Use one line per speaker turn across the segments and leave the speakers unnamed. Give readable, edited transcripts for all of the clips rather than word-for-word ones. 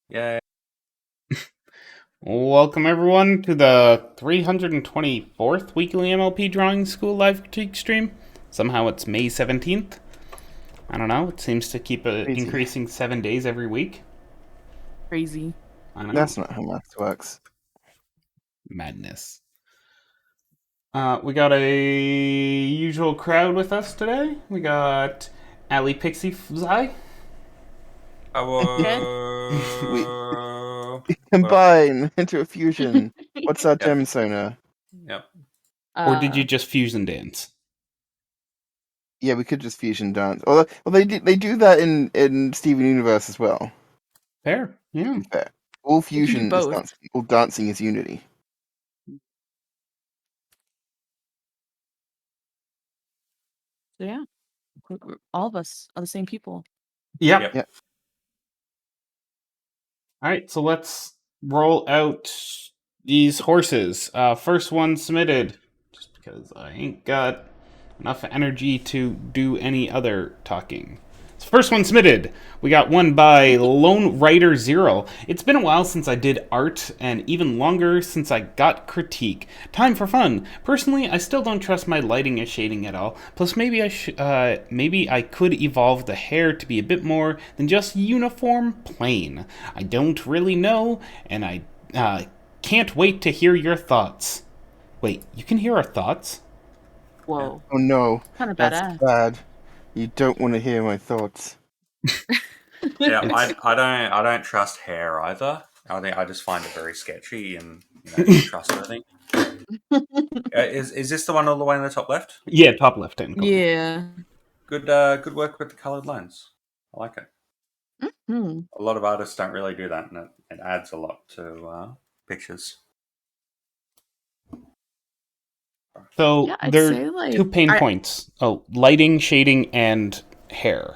Yeah.
Welcome everyone to the 324th weekly MLP Drawing School live critique stream. Somehow it's May 17th. I don't know, it seems to keep
Crazy.
increasing 7 days every week.
Crazy.
I know.
That's not how maths works.
Madness. We got a usual crowd with us today. We got Ali Pixie Zai.
Hello.
Combine into a fusion. What's our
Yep.
gem sonar?
Yep.
Or did you just fusion dance?
Yeah, we could just fusion dance. Well, they do that in Steven Universe as well.
Fair, yeah.
To be fair. All fusion is
both.
dancing. All dancing is unity.
So yeah, all of us are the same people.
Yep.
Yep.
Alright, so let's roll out these horses. First one submitted, just because I ain't got enough energy to do any other talking. So first one submitted. We got one by Lone Rider Zero. It's been a while since I did art, and even longer since I got critique. Time for fun. Personally, I still don't trust my lighting or shading at all. Plus, maybe I could evolve the hair to be a bit more than just uniform plain. I don't really know, and I can't wait to hear your thoughts. Wait, you can hear our thoughts?
Whoa.
Oh no,
Kind of
that's
badass.
bad. You don't want to hear my thoughts.
Yeah, I don't trust hair either. I just find it very sketchy and trustworthy. Is this the one all the way in the top left?
Yeah, top left hand corner.
Yeah.
Good work with the coloured lines. I like it.
Hmm.
A lot of artists don't really do that, and it adds a lot to pictures.
So
Yeah, I'd
there
say
are
like
two pain points. Oh, lighting, shading, and hair.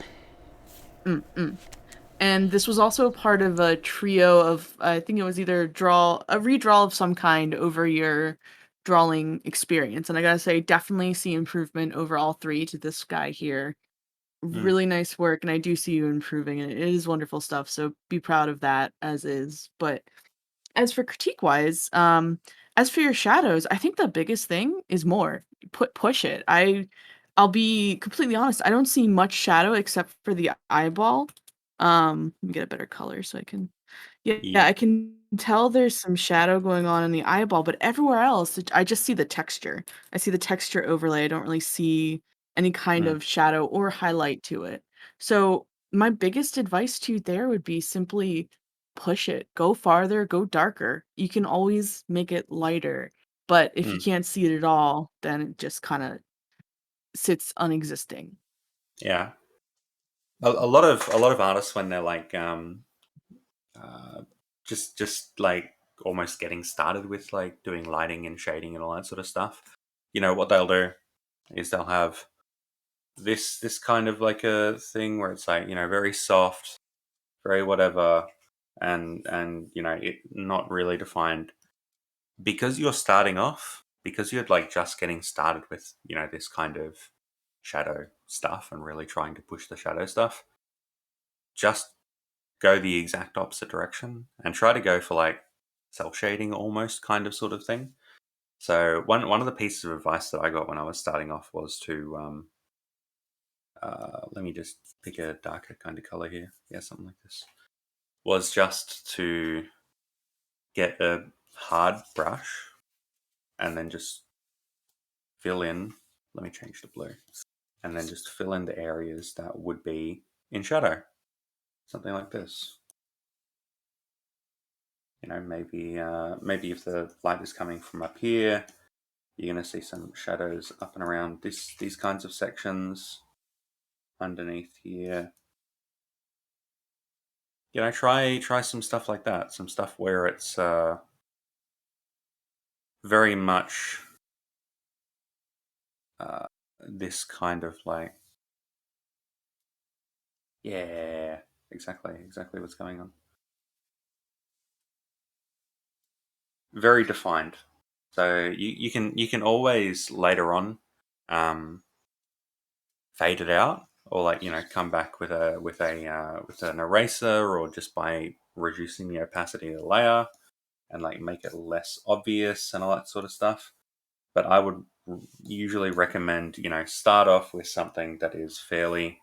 And this was also a part of a trio of, I think it was either a redraw of some kind over your drawing experience. And I gotta say, definitely see improvement over all three to this guy here. Really nice work, and I do see you improving, and it is wonderful stuff. So be proud of that as is. But as for critique wise, as for your shadows, I think the biggest thing is more. Push it. I'll be completely honest, I don't see much shadow except for the eyeball. Let me get a better color so I can yeah, I can tell there's some shadow going on in the eyeball, but everywhere else, I just see the texture. I see the texture overlay. I don't really see any kind of shadow or highlight to it. So my biggest advice to you there would be simply push it. Go farther, go darker. You can always make it lighter. But if you can't see it at all, then it just kind of sits unexisting.
Yeah. A lot of artists when they're like just like almost getting started with like doing lighting and shading and all that sort of stuff, what they'll do is they'll have this kind of like a thing where it's like very soft, very whatever, and it not really defined, because you're starting off, because you're like just getting started with this kind of shadow stuff and really trying to push the shadow stuff. Just go the exact opposite direction and try to go for like cell shading almost kind of sort of thing. So one of the pieces of advice that I got when I was starting off was to let me just pick a darker kind of color here. Yeah, something like this. Was just to get a hard brush and then just fill in. Let me change the blue. And then just fill in the areas that would be in shadow. Something like this. Maybe if the light is coming from up here, you're going to see some shadows up and around these kinds of sections underneath here. Try some stuff like that. Some stuff where it's very much this kind of like, yeah, exactly what's going on. Very defined. So you can always later on fade it out or like come back with an eraser, or just by reducing the opacity of the layer and like make it less obvious and all that sort of stuff. But I would usually recommend start off with something that is fairly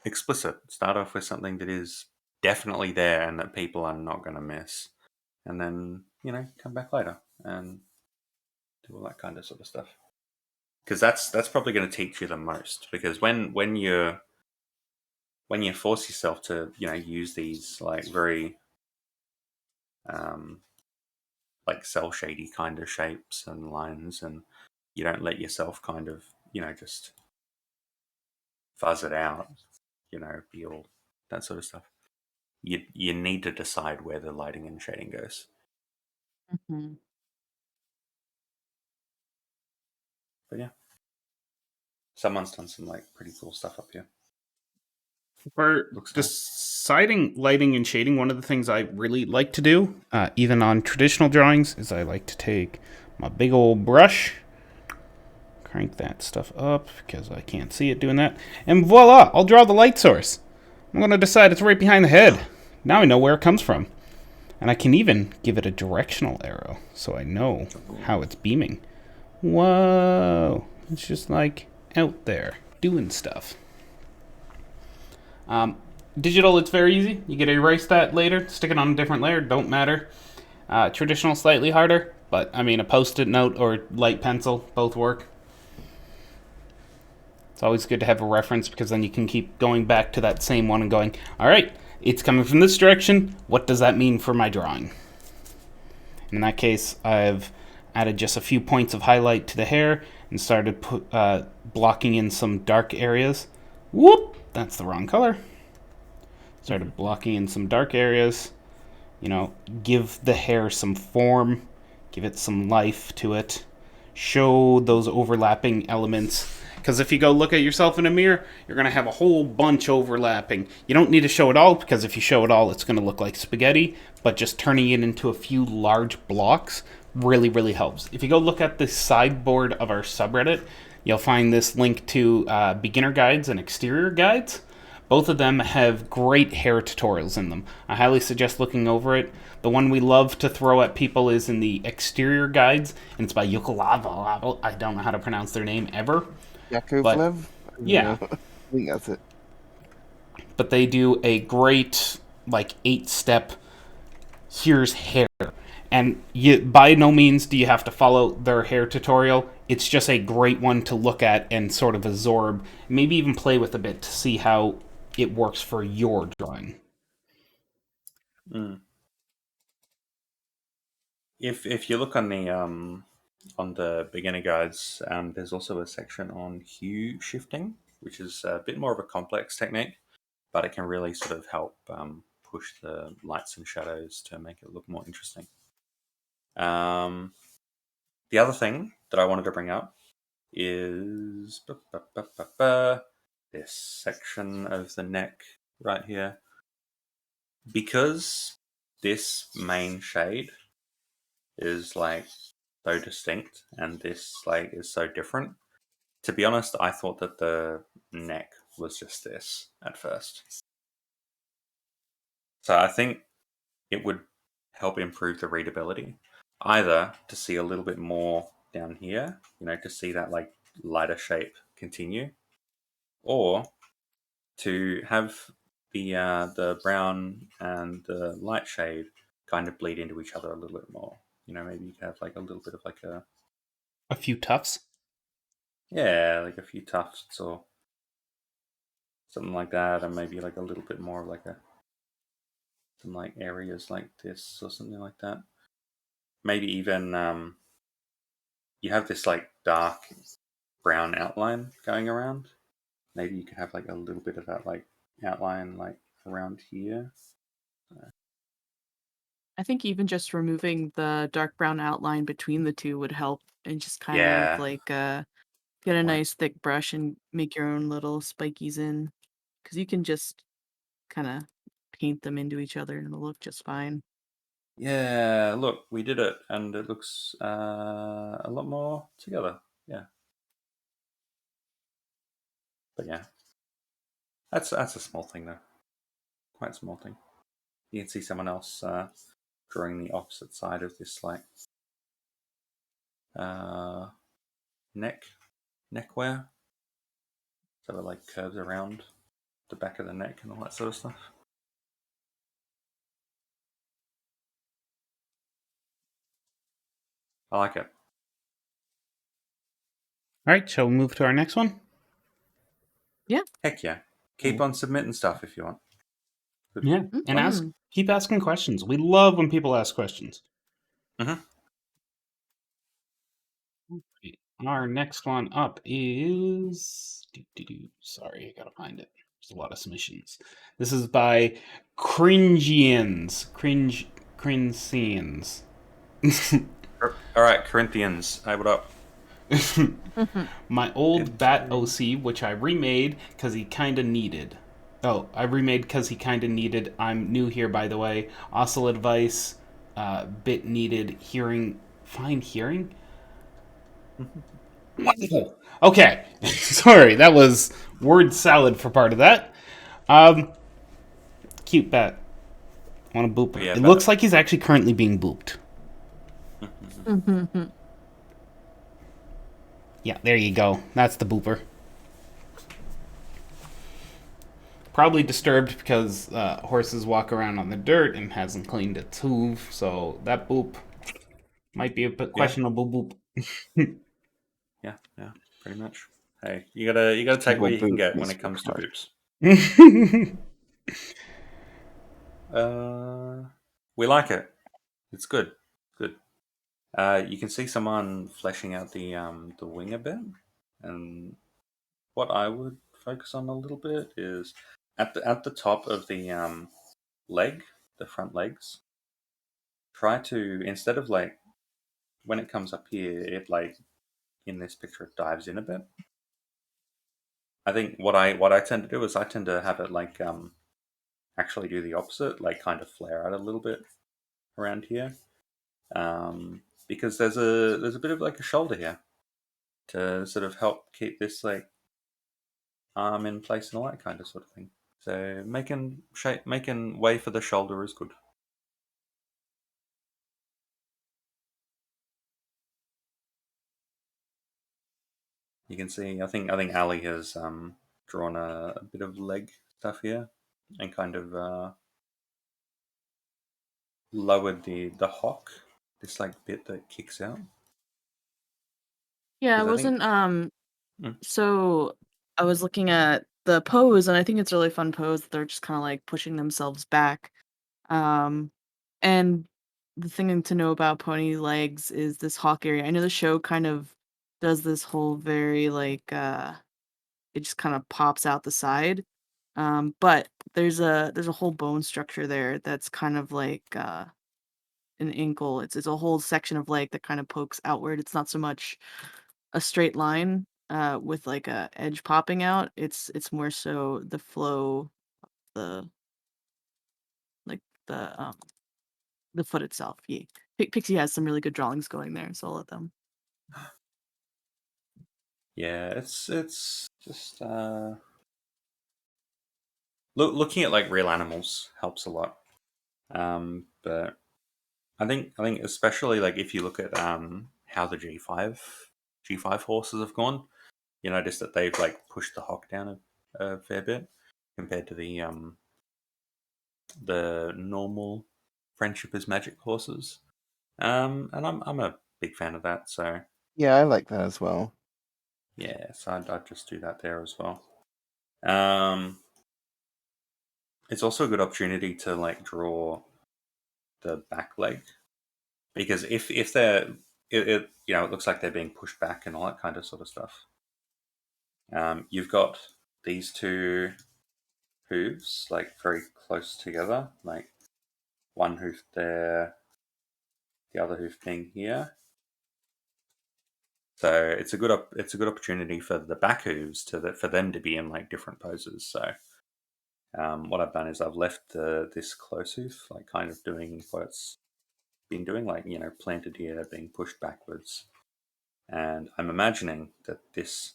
explicit. Start off with something that is definitely there and that people are not going to miss, and then come back later and do all that kind of sort of stuff. Because that's probably going to teach you the most. Because when you force yourself to use these like very like cell shady kind of shapes and lines, and you don't let yourself kind of just fuzz it out, be all that sort of stuff. You need to decide where the lighting and shading goes.
Hmm.
But yeah, someone's done some like pretty cool stuff up here.
For
Looks nice.
deciding lighting and shading, one of the things I really like to do, even on traditional drawings, is I like to take my big old brush, crank that stuff up because I can't see it doing that, and voila, I'll draw the light source. I'm going to decide it's right behind the head. Now I know where it comes from. And I can even give it a directional arrow so I know how it's beaming. Whoa, it's just like out there doing stuff. Digital, it's very easy. You get to erase that later, stick it on a different layer, don't matter. Traditional, slightly harder, but I mean, a post-it note or light pencil, both work. It's always good to have a reference because then you can keep going back to that same one and going, all right, it's coming from this direction. What does that mean for my drawing? In that case, I've added just a few points of highlight to the hair and started blocking in some dark areas. Whoop! That's the wrong color. Started blocking in some dark areas. Give the hair some form, give it some life to it, show those overlapping elements. Because if you go look at yourself in a mirror, you're going to have a whole bunch overlapping. You don't need to show it all, because if you show it all, it's going to look like spaghetti. But just turning it into a few large blocks really, really helps. If you go look at the sideboard of our subreddit, you'll find this link to beginner guides and exterior guides. Both of them have great hair tutorials in them. I highly suggest looking over it. The one we love to throw at people is in the exterior guides, and it's by Yukalava. I don't know how to pronounce their name ever.
Yakovlev?
Yeah.
I think that's it.
But they do a great, like, 8-step, here's hair. And by no means do you have to follow their hair tutorial. It's just a great one to look at and sort of absorb, maybe even play with a bit to see how it works for your drawing.
If you look on the beginner guides, there's also a section on hue shifting, which is a bit more of a complex technique, but it can really sort of help push the lights and shadows to make it look more interesting. The other thing that I wanted to bring up is this section of the neck right here. Because this main shade is like so distinct and this like is so different, to be honest, I thought that the neck was just this at first. So I think it would help improve the readability, either to see a little bit more down here, to see that like lighter shape continue, or to have the brown and the light shade kind of bleed into each other a little bit more. Maybe you could have like a little bit of like
A few tufts?
yeah, like a few tufts or something like that, and maybe like a little bit more of like some like areas like this or something like that. Maybe even you have this like dark brown outline going around. Maybe you could have like a little bit of that like outline like around here.
I think even just removing the dark brown outline between the two would help, and just kind of
Yeah.
like get a nice thick brush and make your own little spikies in, because you can just kind of paint them into each other and it'll look just fine.
Yeah, look, we did it, and it looks a lot more together. Yeah. But yeah, that's a small thing though, quite a small thing. You can see someone else drawing the opposite side of this like uh, neckwear, so it like curves around the back of the neck and all that sort of stuff. I like it.
All right, shall we move to our next one?
Heck yeah. Keep on submitting stuff if you want.
Yeah, and
Mm.
keep asking questions. We love when people ask questions.
Mhm.
Our next one up is. Sorry, I gotta find it. There's a lot of submissions. This is by Cringians. Cringians.
All right, Corinthians. Hey, what up?
My old Bat
Interesting.
OC, which I remade because he kinda needed. Oh, I remade because he kinda needed. I'm new here, by the way. Also, advice. Bit needed. Hearing. Fine hearing? Okay. Sorry, that was word salad for part of that. Cute bat. Want to boop
But
her.
yeah,
It
but
looks like he's actually currently being booped. Yeah, there you go. That's the booper. Probably disturbed because horses walk around on the dirt and hasn't cleaned its hoof, so that boop might be a bit
yeah,
questionable boop.
yeah, pretty much. Hey, you gotta take what
People
you can
boot
get when
this
it comes to
hard.
boops. Uh, we like it. It's good. Good. You can see someone fleshing out the wing a bit, and what I would focus on a little bit is at the top of the leg, the front legs. Try to, instead of like when it comes up here, it like in this picture it dives in a bit. I think what I tend to do is I tend to have it like actually do the opposite, like kind of flare out a little bit around here, because there's a bit of like a shoulder here to sort of help keep this like arm in place and all that kind of sort of thing. So making way for the shoulder is good. You can see, I think Ali has drawn a bit of leg stuff here and kind of lowered the hock, this like bit that kicks out.
Yeah, I
Because I think
wasn't
mm,
so I was looking at the pose and I think it's a really fun pose. They're just kind of like pushing themselves back. Um and the thing to know about pony legs is this hawk area. I know the show kind of does this whole very like it just kind of pops out the side. But there's a whole bone structure there that's kind of like an ankle. It's a whole section of leg that kind of pokes outward. It's not so much a straight line with like a edge popping out. It's more so the flow, the like the foot itself. Yeah. Pixie has some really good drawings going there, so I'll let them.
yeah, it's just looking at like real animals helps a lot. But I think especially like if you look at how the G5 horses have gone, you notice that they've like pushed the hock down a fair bit compared to the normal friendship is magic horses. And I'm a big fan of that. So
Yeah, I like that as well.
yeah, so I'd just do that there as well. Um, it's also a good opportunity to like draw the back leg because if they're it it looks like they're being pushed back and all that kind of sort of stuff. You've got these two hooves like very close together, like one hoof there, the other hoof being here. So it's a good opportunity for the back hooves for them to be in like different poses. So what I've done is I've left this close hoof like kind of doing what it's been doing, like planted here, being pushed backwards, and I'm imagining that this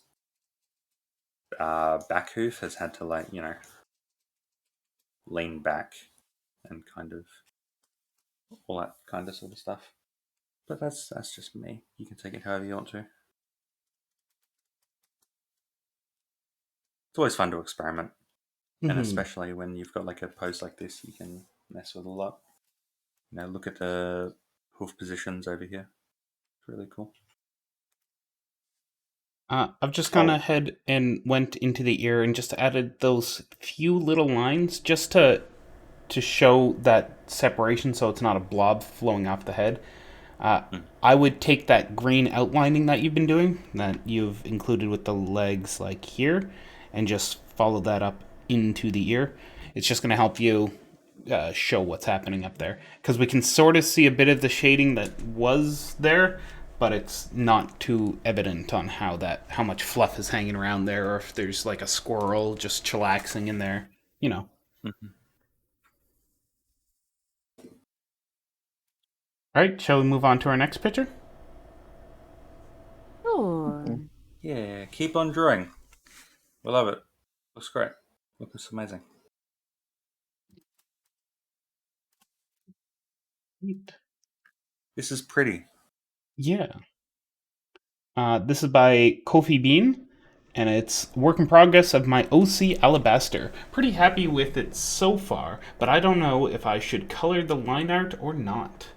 back hoof has had to like lean back and kind of all that kind of sort of stuff. But that's just me. You can take it however you want to. It's always fun to experiment, and especially when you've got like a pose like this, you can mess with a lot. Look at the hoof positions over here. It's really cool.
I've just gone
Oh.
ahead and went into the ear and just added those few little lines just to show that separation, so it's not a blob flowing off the head. I would take that green outlining that you've been doing, that you've included with the legs like here, and just follow that up into the ear. It's just going to help you show what's happening up there. Because we can sort of see a bit of the shading that was there, but it's not too evident on how much fluff is hanging around there, or if there's like a squirrel just chillaxing in there.
Mm-hmm.
All right, shall we move on to our next picture?
Sure.
Yeah, keep on drawing. We love it. Looks great. Looks amazing. This is pretty.
Yeah. This is by Kofi Bean, and it's work in progress of my OC Alabaster. Pretty happy with it so far, but I don't know if I should color the line art or not.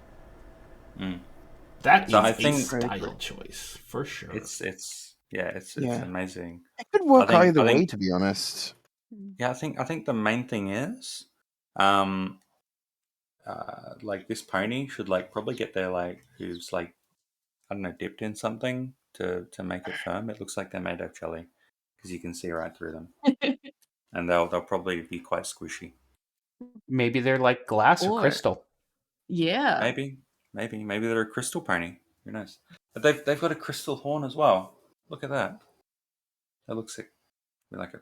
That
So
is
I
a
think
style choice for sure.
it's amazing.
It could work
I
either way,
think-
to be honest.
Yeah, I think the main thing is, like this pony should like probably get their like hooves like I don't know dipped in something to make it firm. It looks like they're made of jelly because you can see right through them, and they'll probably be quite squishy.
Maybe they're like glass or
Or-
crystal.
Yeah.
Maybe they're a crystal pony. Who knows? But they've got a crystal horn as well. Look at that. That looks sick. We like it.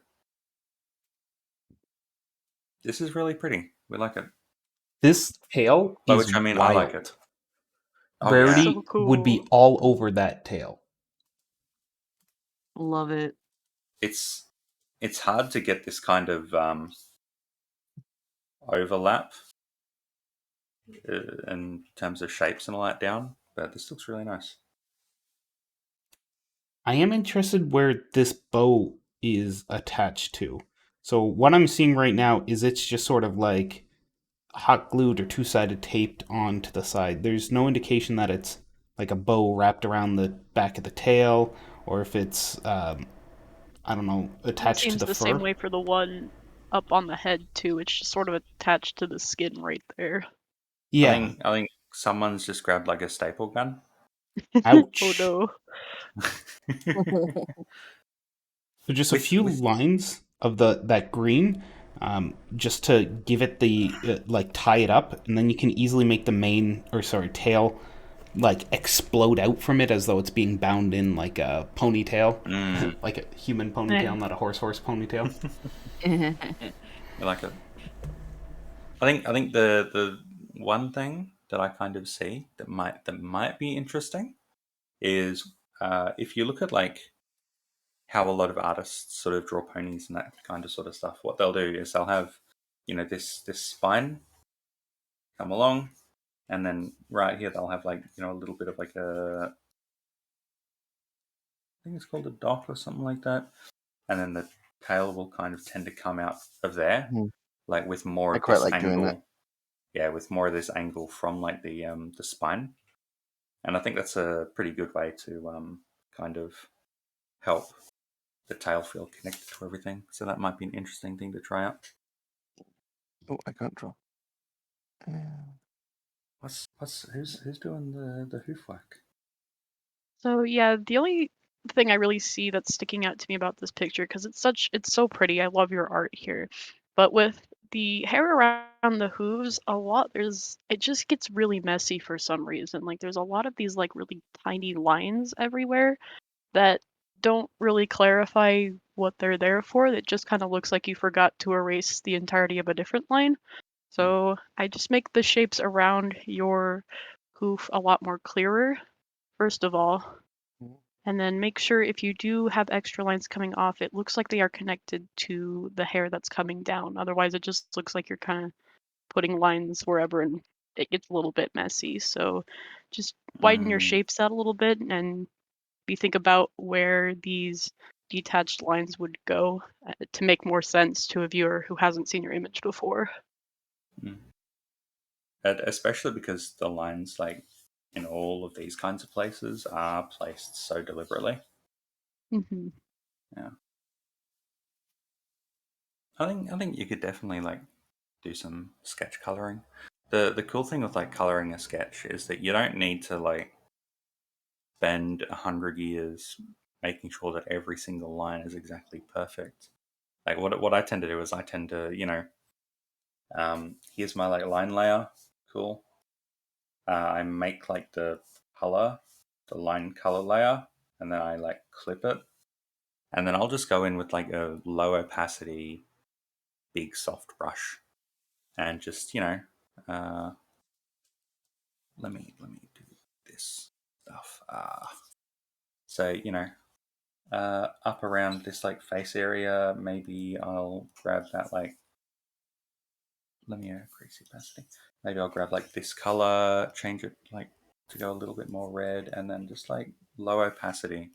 This is really pretty. We like it.
This tail
By
is
which I mean
wild.
I like it. Oh,
Rarity
yeah.
So cool.
would be all over that tail.
Love it.
It's hard to get this kind of overlap in terms of shapes and all that down, but this looks really nice.
I am interested where this bow is attached to. So what I'm seeing right now is it's just sort of like hot glued or two-sided taped onto the side. There's no indication that it's like a bow wrapped around the back of the tail, or if it's I don't know,
It
attached to
seems
the
the
fur.
same way for the one up on the head too. It's just sort of attached to the skin right there.
Yeah.
I think someone's just grabbed like a staple gun.
Ouch.
Oh
So just a
With-
few
with-
lines of that green, just to give it the like tie it up, and then you can easily make the tail like explode out from it as though it's being bound in like a ponytail, like a human ponytail, not a horse ponytail.
We like it. I think the one thing that I kind of see that might be interesting is if you look at like how a lot of artists sort of draw ponies and that kind of sort of stuff. What they'll do is they'll have this spine come along, and then right here they'll have like a little bit of like I think it's called a dock or something like that, and then the tail will kind of tend to come out of there, like with more
I
of
quite
this
like doing
angle.
that.
Yeah, with more of this angle from like the spine, and I think that's a pretty good way to kind of help the tail feel connected to everything. So that might be an interesting thing to try out.
Oh, I can't draw.
Who's doing the hoof work?
So yeah, the only thing I really see that's sticking out to me about this picture, because it's so pretty. I love your art here, but with the hair around the hooves, it just gets really messy for some reason. Like there's a lot of these like really tiny lines everywhere that don't really clarify what they're there for. It just kind of looks like you forgot to erase the entirety of a different line. So I just make the shapes around your hoof a lot more clearer, first of all. And then make sure if you do have extra lines coming off, it looks like they are connected to the hair that's coming down. Otherwise, it just looks like you're kind of putting lines wherever and it gets a little bit messy. So just widen your shapes out a little bit and you think about where these detached lines would go to make more sense to a viewer who hasn't seen your image before.
Especially because the lines, like in all of these kinds of places, are placed so deliberately.
Mm-hmm.
Yeah, I think you could definitely like do some sketch coloring. The cool thing with like coloring a sketch is that you don't need to like spend 100 years making sure that every single line is exactly perfect. Like what I tend to do is I tend to here's my like line layer, cool. I make like the line color layer, and then I like clip it, and then I'll just go in with like a low opacity, big soft brush, and just let me do this stuff. So up around this like face area, maybe I'll grab that like. Let me increase the opacity. Maybe I'll grab like this color, change it like to go a little bit more red, and then just like low opacity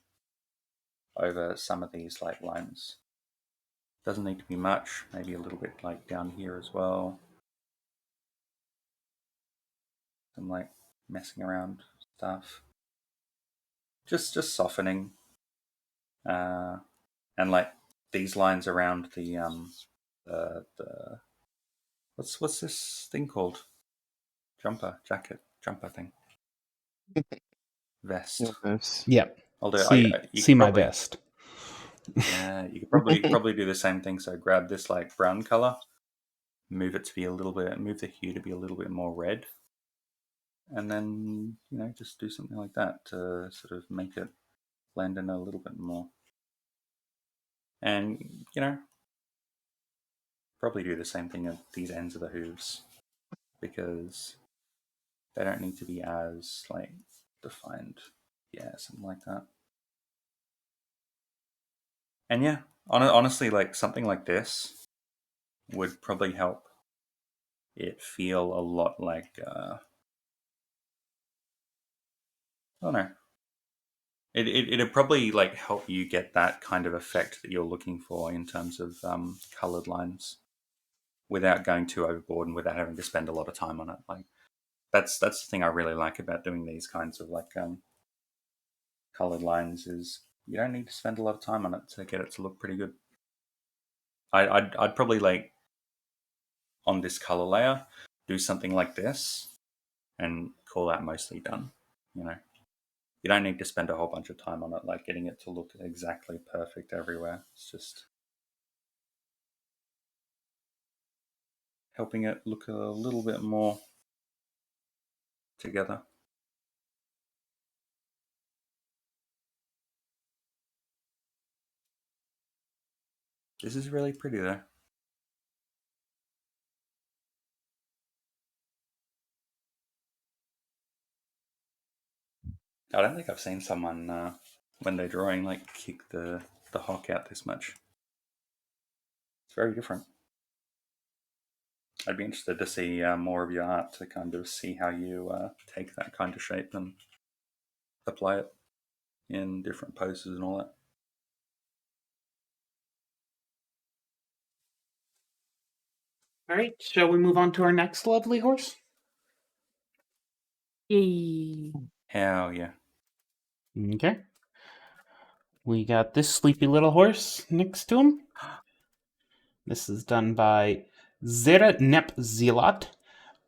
over some of these like lines. Doesn't need to be much, maybe a little bit like down here as well. Some like messing around stuff. Just softening. And like these lines around the what's this thing called? Jumper thing. Vest.
Yes.
Yep.
I'll do. You
See
could
my
probably,
vest.
yeah, you could probably do the same thing. So grab this like brown color, move it to be move the hue to be a little bit more red, and then just do something like that to sort of make it blend in a little bit more. And probably do the same thing at these ends of the hooves because they don't need to be as like defined. Yeah, something like that. And yeah, honestly, like something like this would probably help it feel a lot like I don't know. It'd probably like help you get that kind of effect that you're looking for in terms of colored lines, without going too overboard and without having to spend a lot of time on it. Like that's the thing I really like about doing these kinds of like colored lines is you don't need to spend a lot of time on it to get it to look pretty good. I'd probably like on this color layer do something like this and call that mostly done. You don't need to spend a whole bunch of time on it, like getting it to look exactly perfect everywhere. It's just helping it look a little bit more together. This is really pretty though. I don't think I've seen someone when they're drawing like kick the hawk out this much. It's very different. I'd be interested to see more of your art to kind of see how you take that kind of shape and apply it in different poses and all that.
All right, shall we move on to our next lovely horse?
Yay.
Hell yeah.
Okay. We got this sleepy little horse next to him. This is done by Zera Nep Zilat,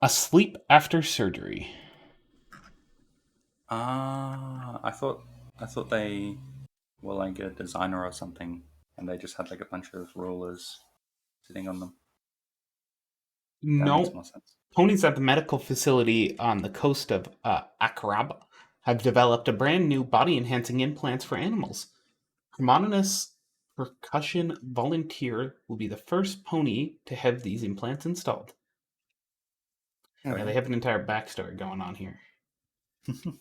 asleep after surgery.
I thought they were like a designer or something, and they just had like a bunch of rulers sitting on them. That makes
No,
more sense.
ponies at the medical facility on the coast of Akrab have developed a brand new body-enhancing implants for animals. Hermonus Percussion Volunteer will be the first pony to have these implants installed. Yeah, they have an entire backstory going on here.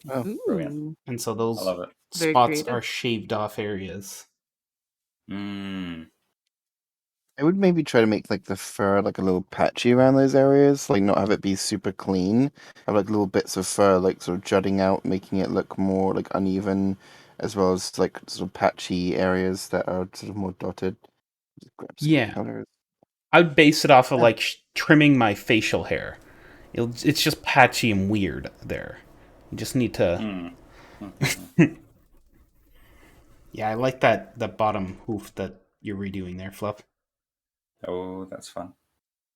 Oh,
brilliant.
Ooh.
And so
I love it.
Very
spots
creative.
are shaved off areas.
Mm.
I would maybe try to make like the fur like a little patchy around those areas, like not have it be super clean. Have like little bits of fur like sort of jutting out, making it look more like uneven, as well as like sort of patchy areas that are sort of more dotted. Just grab some
Yeah.
colors.
I would base it off of
Yeah.
like trimming my facial hair. It's just patchy and weird there. You just need to.
Mm. Mhm.
Yeah, I like that bottom hoof that you're redoing there, Fluff.
Oh, that's fun.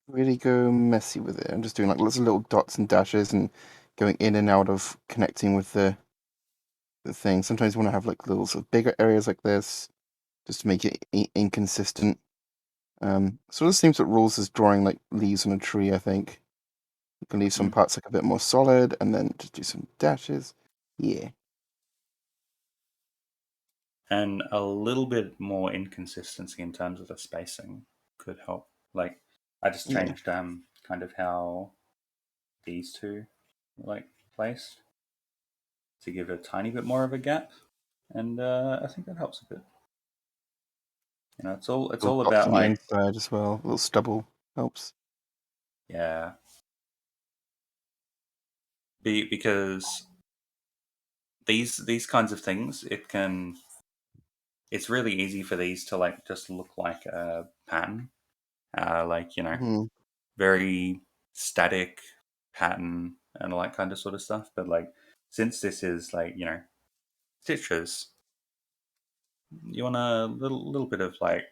Really go messy with it. I'm just doing like lots of little dots and dashes and going in and out of connecting with the thing. Sometimes you want to have like little sort of bigger areas like this, just to make it inconsistent. Sort of seems that rules is drawing like leaves on a tree. I think you can leave some
Mm.
parts like a bit more solid, and then just do some dashes. Yeah.
And a little bit more inconsistency in terms of the spacing could help. Like, I just
Yeah.
changed kind of how these two like placed to give a tiny bit more of a gap, and I think that helps a bit. You know, it's
Little
all
dots
about
on the
like,
inside as well. A little stubble helps.
yeah, because these kinds of things, it's really easy for these to like just look like a pattern, like, you know,
Hmm.
very static pattern and all that kind of sort of stuff. But like, since this is like, you know, stitches, you want a little bit of like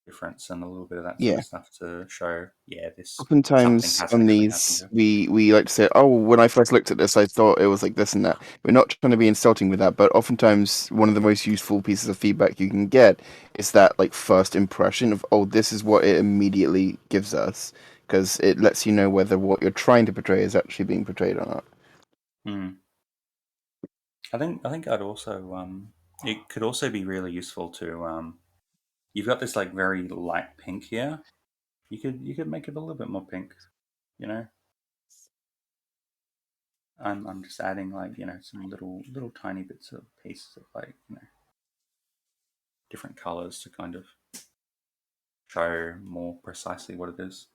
difference and a little bit of that sort
Yeah.
of stuff to show, yeah, this something
Oftentimes
has
on
actually happened
these,
here.
we like to say, "Oh, when I first looked at this, I thought it was like this and that." We're not trying to be insulting with that, but oftentimes one of the most useful pieces of feedback you can get is that like first impression of, "Oh, this is what it immediately gives us," because it lets you know whether what you're trying to portray is actually being portrayed or not.
Hmm. I think I'd also it could also be really useful to you've got this like very light pink here. You could make it a little bit more pink, you know. I'm just adding like, you know, some little tiny bits of pieces of like, you know, different colors to kind of show more precisely what it is.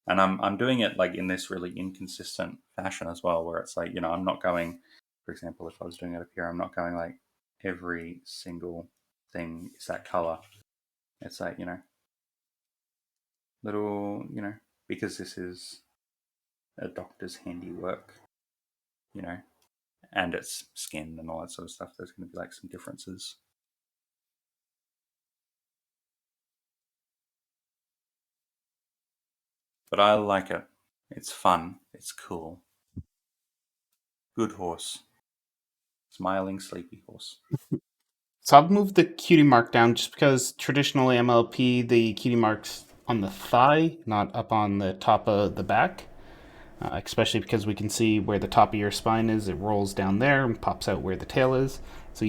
And I'm doing it like in this really inconsistent fashion as well, where it's like, you know, I'm not going, for example, if I was doing it up here, I'm not going like every single thing is that color. It's like, you know, little, you know, because this is a doctor's handiwork, you know, and it's skin and all that sort of stuff, there's going to be like some differences. But I like it. It's fun. It's cool. Good horse. Smiling, sleepy horse.
So I've moved the cutie mark down just because traditionally MLP, the cutie mark's on the thigh, not up on the top of the back. Especially because we can see where the top of your spine is. It rolls down there and pops out where the tail is. So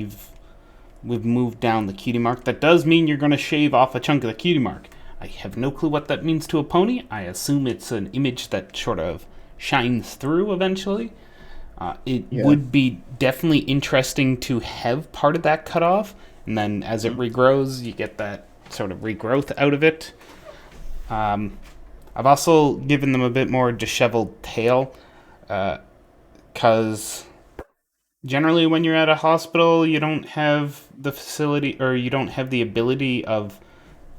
we've moved down the cutie mark. That does mean you're going to shave off a chunk of the cutie mark. I have no clue what that means to a pony. I assume it's an image that sort of shines through eventually. It
Yeah.
would be definitely interesting to have part of that cut off, and then as it regrows, you get that sort of regrowth out of it. I've also given them a bit more disheveled tail, because generally when you're at a hospital, you don't have the facility or you don't have the ability of,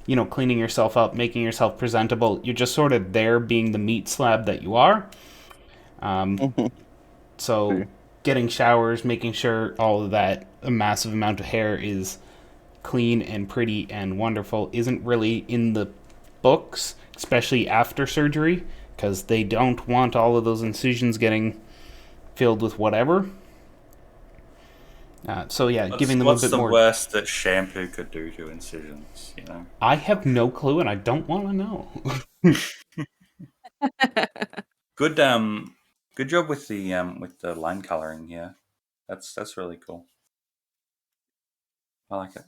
you know, cleaning yourself up, making yourself presentable. You're just sort of there being the meat slab that you are. So
True.
getting showers, making sure all of that a massive amount of hair is clean and pretty and wonderful isn't really in the books, especially after surgery, because they don't want all of those incisions getting filled with whatever. So yeah, giving them a
What's
bit
the
more.
worst that shampoo could do to incisions? You know.
I have no clue, and I don't want to know.
Good good job with the line coloring here. That's really cool. I like it.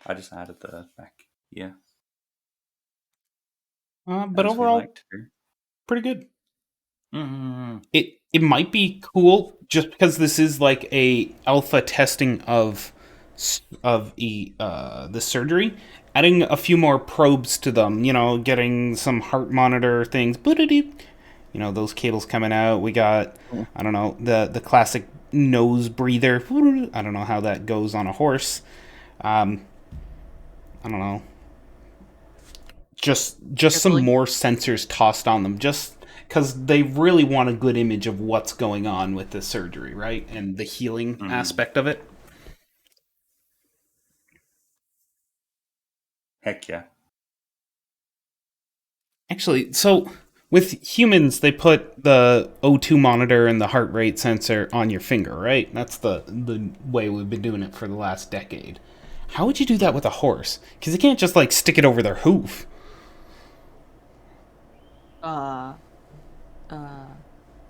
I just added the back here
But
as we
overall,
like to do.
pretty good.
Mm.
It it might be cool just because this is like a alpha testing of the surgery, adding a few more probes to them, getting some heart monitor things, those cables coming out. We got, I don't know, the classic nose breather. I don't know how that goes on a horse. I don't know. Just some
Carefully.
more sensors tossed on them, just because they really want a good image of what's going on with the surgery, right? And the healing aspect of it.
Heck yeah.
Actually, so with humans, they put the O2 monitor and the heart rate sensor on your finger, right? That's the way we've been doing it for the last decade. How would you do that with a horse? Because you can't just like stick it over their hoof.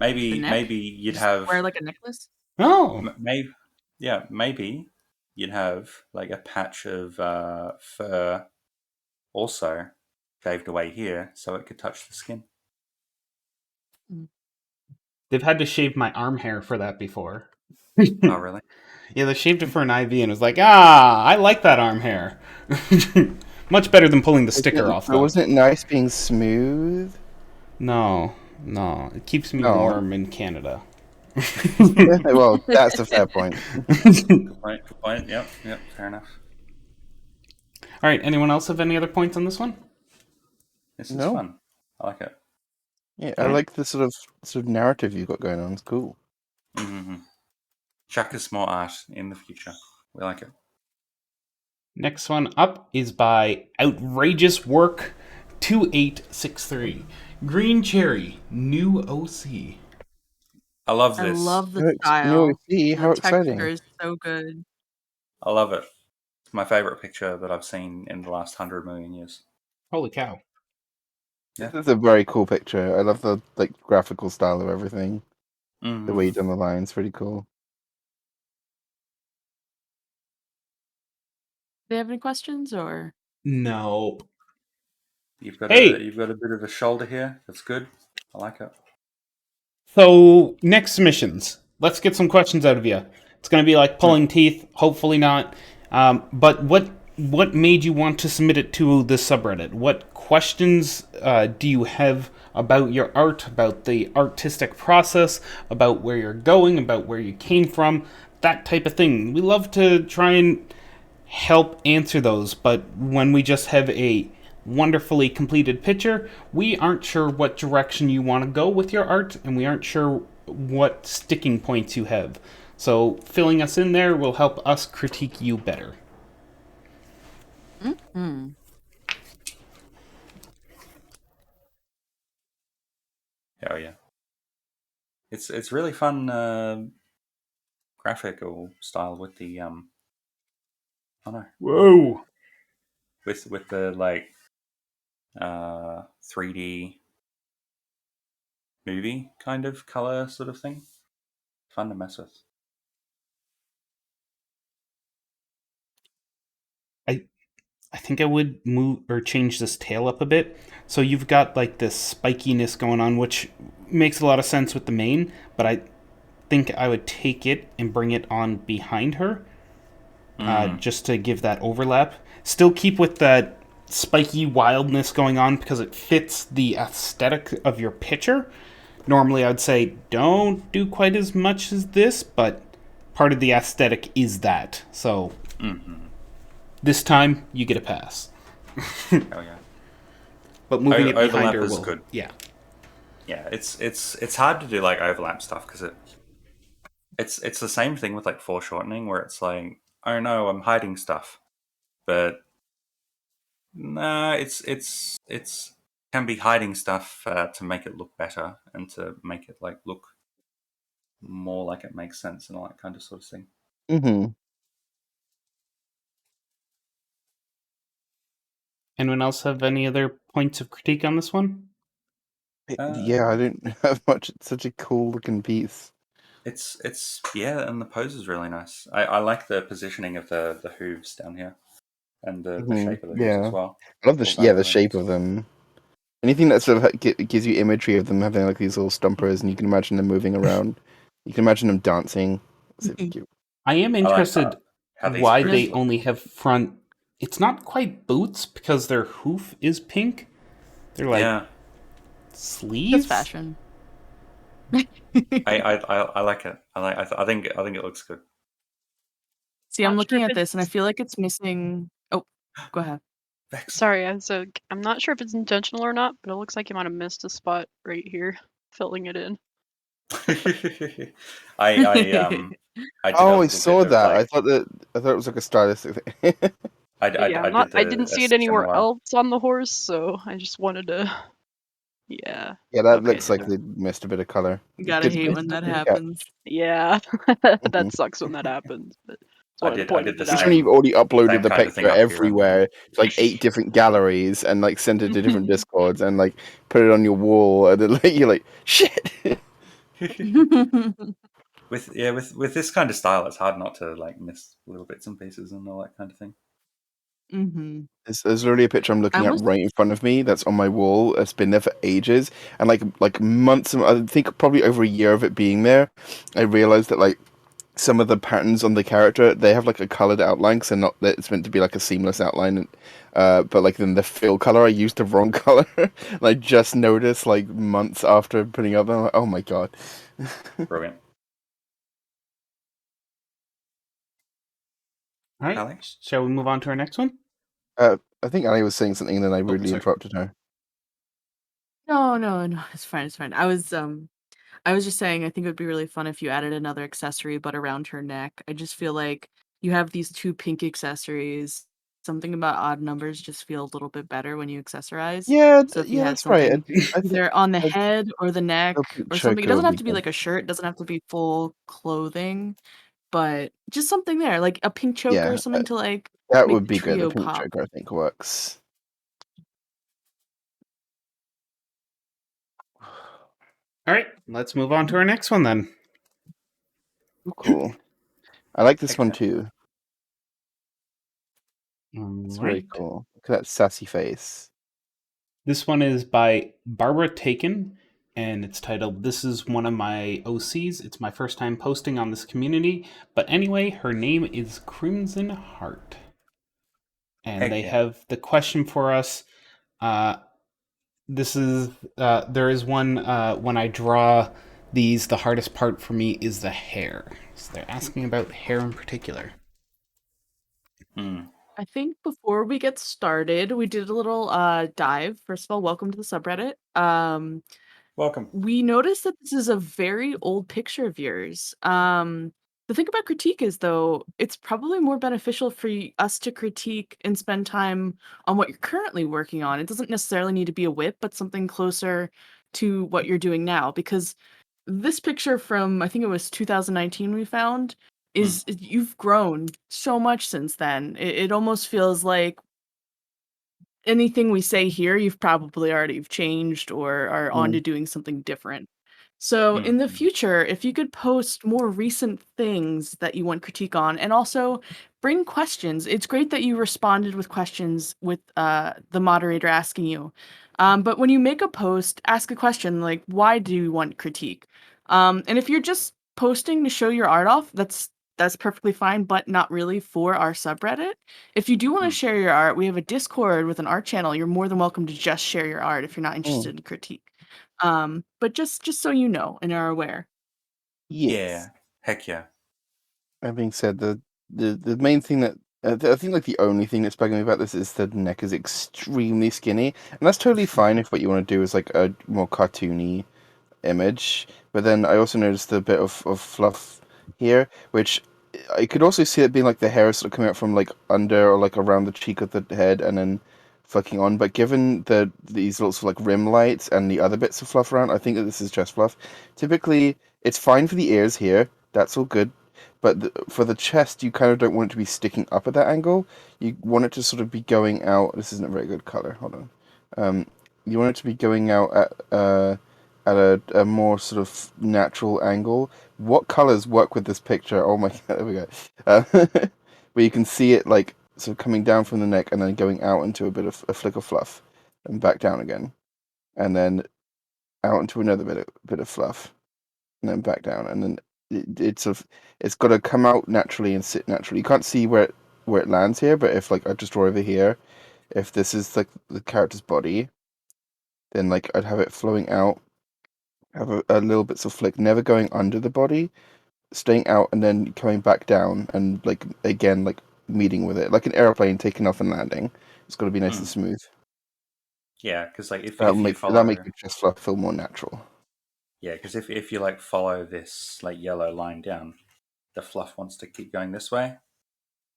Maybe
The neck?
maybe you'd
Just
have
wear like a necklace.
Oh,
maybe maybe you'd have like a patch of fur also shaved away here so it could touch the skin.
they've had to shave my arm hair for that before.
Oh really?
Yeah, they shaved it for an IV and it was like, I like that arm hair. Much better than pulling the sticker off,
But
though.
wasn't it nice being smooth?
No, it keeps me
No.
warm in Canada.
Well, that's a fair point.
Good point. Yep, fair enough.
All right, anyone else have any other points on this one?
This is
No.
fun. I like it.
Yeah, I like the sort of narrative you've got going on. It's cool.
Mm-hmm. Chuck is more art in the future. We like it.
Next one up is by Outrageous Work 2863. Green Cherry, new OC.
I love
I
this.
love the
New
style.
OC, how
The texture
exciting.
is so good.
I love it. It's my favorite picture that I've seen in the last 100 million years.
Holy cow.
Yeah.
This is a very cool picture. I love the graphical style of everything.
Mm.
The way you've done the lines, pretty cool.
Do they have any questions or?
No.
You've got
Hey!
a bit of a shoulder here. That's good. I like it.
So, next submissions. Let's get some questions out of you. It's going to be like pulling teeth. Hopefully not. But what made you want to submit it to this subreddit? What questions do you have about your art, about the artistic process, about where you're going, about where you came from, that type of thing? We love to try and help answer those, but when we just have a wonderfully completed picture, we aren't sure what direction you want to go with your art, and we aren't sure what sticking points you have. So filling us in there will help us critique you better.
Mm-hmm.
Oh yeah. It's really fun graphical style with the oh no.
Whoa!
With the like 3D movie kind of color sort of thing. Fun to mess with.
I think I would move or change this tail up a bit. So you've got like this spikiness going on, which makes a lot of sense with the mane, but I think I would take it and bring it on behind her, just to give that overlap. Still keep with that spiky wildness going on because it fits the aesthetic of your picture. Normally, I'd say don't do quite as much as this, but part of the aesthetic is that. So this time, you get a pass.
Oh yeah.
But moving it behind
Overlap
her
is
will.
good.
Yeah.
Yeah, it's hard to do like overlap stuff because it's the same thing with like foreshortening where it's like, oh no, I'm hiding stuff, but nah, it's can be hiding stuff to make it look better and to make it like look more like it makes sense and all that kind of sort of thing.
Mm-hmm.
Anyone else have any other points of critique on this one?
Yeah, I don't have much. It's such a cool looking piece.
It's yeah, and the pose is really nice. I like the positioning of the hooves down here and the shape of the hooves as
Yeah,
well.
I love the
All
yeah
done
the
really
shape
nice.
of them. Anything that sort of gives you imagery of them having like these little stompers, and you can imagine them moving around. You can imagine them dancing. Super cute.
I am
I like
interested
how these
why
hooves
they
look.
only have front. It's not quite boots because their hoof is pink. They're like
Yeah,
That's
sleeves.
fashion.
I like it. I think it looks good.
See, I'm
Not sure
looking
if
at this and I
it's
feel like it's missing. Oh, go ahead.
Vex.
sorry. I'm not sure if it's intentional or not, but it looks like you might have missed a spot right here, filling it in.
I did a
Oh, I
little bit
saw
of
that.
like
I thought it was like a stylistic thing.
Yeah,
I did
I didn't
a
see it anywhere
similar.
else on the horse, so I just wanted to. Yeah.
Yeah, that
Okay.
looks like
Yeah.
they missed a bit of color.
Gotta hate when that
Yeah.
happens.
Yeah.
Mhm.
That sucks when that happens, but that's why I
I
pointed
did the
it out.
Especially when
same
you've already uploaded the
kind of thing
picture
up here.
everywhere, to like 8 different galleries, and like sent it to different discords, and like put it on your wall, and then like you're like, shit.
With this kind of style, it's hard not to like miss little bits and pieces and all that kind of thing.
hmm
There's literally a picture I'm
I
looking at
almost
right in front of me that's on my wall. It's been there for ages, and like months. I think probably over a year of it being there, I realized that like some of the patterns on the character they have like a colored outline, so not that it's meant to be like a seamless outline. But like then the fill color, I used the wrong color, and I just noticed like months after putting it up. I'm like, oh my god.
Brilliant.
All right,
Alex?
shall we move on to our next one?
I think Ali was saying something, and then I rudely
sorry.
interrupted her.
no, it's fine, it's fine. I was just saying I think it would be really fun if you added another accessory but around her neck. I just feel like you have these two pink accessories. Something about odd numbers just feel a little bit better when you accessorize.
Yeah,
So if you
yeah,
had
that's right.
something
I think
either on the
a
head or the neck
pink
or something, it
choker
doesn't
would
have
be
to be
good.
like a shirt, it doesn't have to be full clothing, but just something there, like a pink choker,
Yeah,
something to like
that
make
would
the
be good. The
trio
pink
pop.
choker, I think, works.
All right, let's move on to our next one then.
Cool. I like this
Heck
one
yeah.
too.
All
It's very
right.
cool. Look at that sassy face.
This one is by Barbara Taken, and it's titled "This is one of my OCs. It's my first time posting on this community." But anyway, her name is Crimson Heart, and
Heck
they
yeah.
have the question for us. This is there is one when I draw these. The hardest part for me is the hair. So they're asking about hair in particular.
Mm.
I think before we get started, we did a little dive. First of all, welcome to the subreddit.
Welcome.
We noticed that this is a very old picture of yours. The thing about critique is, though, it's probably more beneficial for us to critique and spend time on what you're currently working on. It doesn't necessarily need to be a whip, but something closer to what you're doing now. Because this picture from, I think it was 2019 we found,
Mm.
you've grown so much since then. It almost feels like anything we say here, you've probably already changed or are on to
Mm.
doing something different. So
Mm.
in the future, if you could post more recent things that you want critique on, and also bring questions. It's great that you responded with questions with the moderator asking you. But when you make a post, ask a question like, why do you want critique? And if you're just posting to show your art off, that's perfectly fine, but not really for our subreddit. If you do want to
Mm.
share your art, we have a Discord with an art channel. You're more than welcome to just share your art if you're not
Mm.
interested in critique. But just so you know and are aware.
Yes.
Yeah. Heck yeah.
That being said, the main thing that I think like the only thing that's bugging me about this is the neck is extremely skinny, and that's totally fine if what you want to do is like a more cartoony image. But then I also noticed a bit of fluff here, which I could also see it being like the hair is sort of coming out from like under or like around the cheek of the head and then flicking on. But given these little sort of like rim lights and the other bits of fluff around, I think that this is chest fluff. Typically, it's fine for the ears here. That's all good. But for the chest, you kind of don't want it to be sticking up at that angle. You want it to sort of be going out. This isn't a very good color. Hold on. You want it to be going out at a more sort of natural angle. What colors work with this picture? Oh my god, there we go. Where you can see it like sort of coming down from the neck and then going out into a bit of a flick of fluff and back down again. and then out into another bit of fluff, and then back down, and then it's got to come out naturally and sit naturally. You can't see where it lands here, but if like I just draw over here, if this is like the character's body, then like I'd have it flowing out, have a little bits of flick, never going under the body, staying out, and then coming back down, and like again like meeting with it, like an airplane taking off and landing. It's got to be nice and smooth.
Yeah, because like if
That'll
you
make
follow,
your chest fluff feel more natural.
yeah, because if you like follow this like yellow line down, the fluff wants to keep going this way,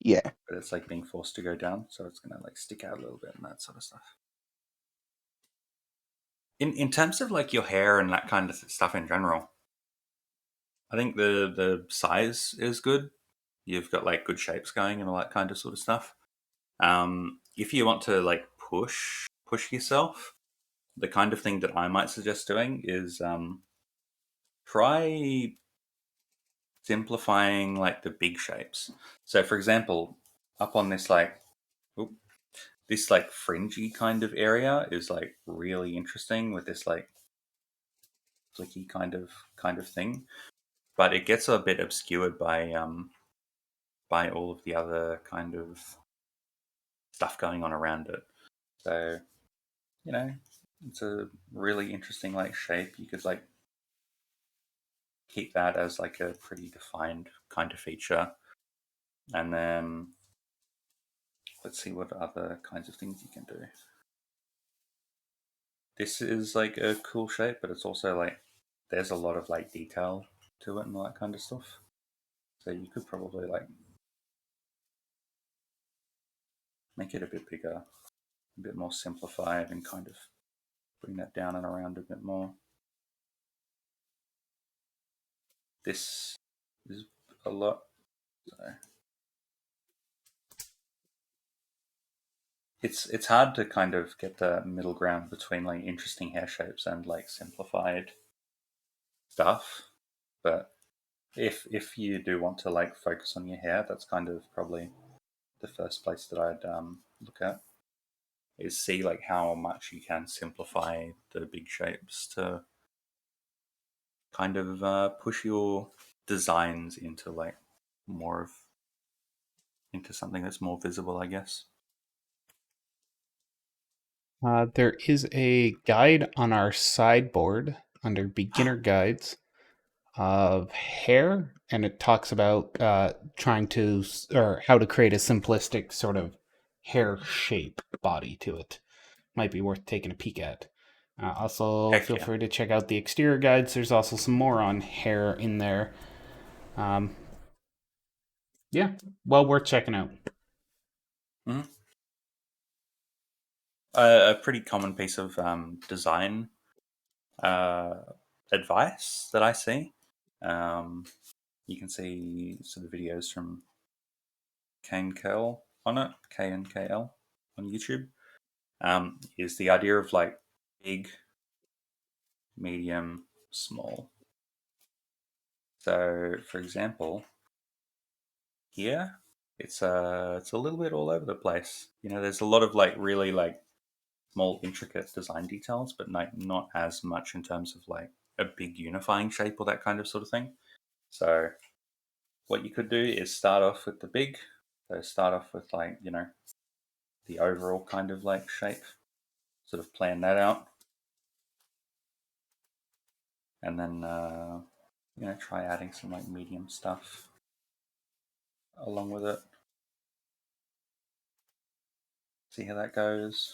Yeah.
but it's like being forced to go down, so it's gonna like stick out a little bit and that sort of stuff. In terms of like your hair and that kind of stuff in general, I think the size is good. You've got like good shapes going and all that kind of sort of stuff. If you want to like push yourself, the kind of thing that I might suggest doing is try simplifying like the big shapes. So, for example, up on this like this like fringy kind of area is like really interesting with this like flicky kind of thing, but it gets a bit obscured by all of the other kind of stuff going on around it. So, you know, it's a really interesting like shape. You could like keep that as like a pretty defined kind of feature. And then let's see what other kinds of things you can do. This is like a cool shape, but it's also like there's a lot of like detail to it and all that kind of stuff. So you could probably like make it a bit bigger, a bit more simplified, and kind of bring that down and around a bit more. This is a lot. So it's hard to kind of get the middle ground between like interesting hair shapes and like simplified stuff. But if you do want to like focus on your hair, that's kind of probably the first place that I'd look at, is see like how much you can simplify the big shapes to kind of push your designs into like more of into something that's more visible, I guess.
There is a guide on our sideboard under beginner guides of hair, and it talks about trying to or how to create a simplistic sort of hair shape body to it. Might be worth taking a peek at. Also,
Heck
feel
yeah.
free to check out the exterior guides. There's also some more on hair in there. Yeah, well worth checking out.
Mm-hmm. A pretty common piece of design advice that I see. You can see sort of videos from KNKL on it, KNKL on YouTube. Is the idea of like big, medium, small. So, for example, here it's a little bit all over the place. You know, there's a lot of like really like small, intricate design details, but not as much in terms of like a big unifying shape or that kind of sort of thing. So, what you could do is start off with the big. So, start off with like the overall kind of like shape. Sort of plan that out, and then try adding some like medium stuff along with it. See how that goes.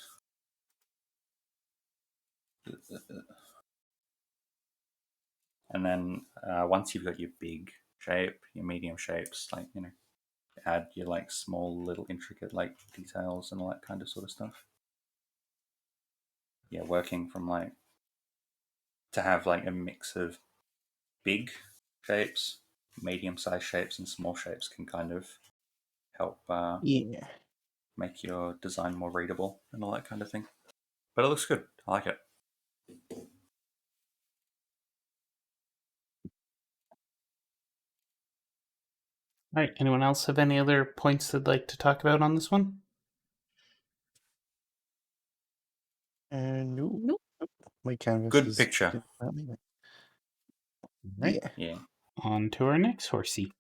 And then once you've got your big shape, your medium shapes, like add your like small little intricate like details and all that kind of sort of stuff. Yeah, working from like to have like a mix of big shapes, medium sized shapes, and small shapes can kind of help
Yeah.
make your design more readable and all that kind of thing. But it looks good. I like it.
All right, anyone else have any other points they'd like to talk about on this one?
No.
Nope.
My canvas
Good
is
picture.
different anyway.
Right.
Yeah.
Yeah.
On to our next horsey.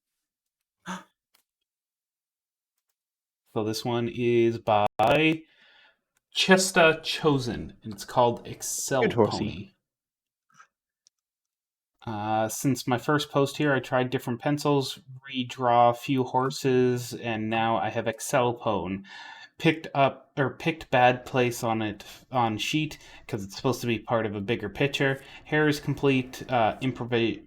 So this one is by Chesta Chosen, and it's called Excel
Good horsey.
Pony. Since my first post here, I tried different pencils, redraw a few horses, and now I have Excel Pone. Picked bad place on it on sheet because it's supposed to be part of a bigger picture. Hair is complete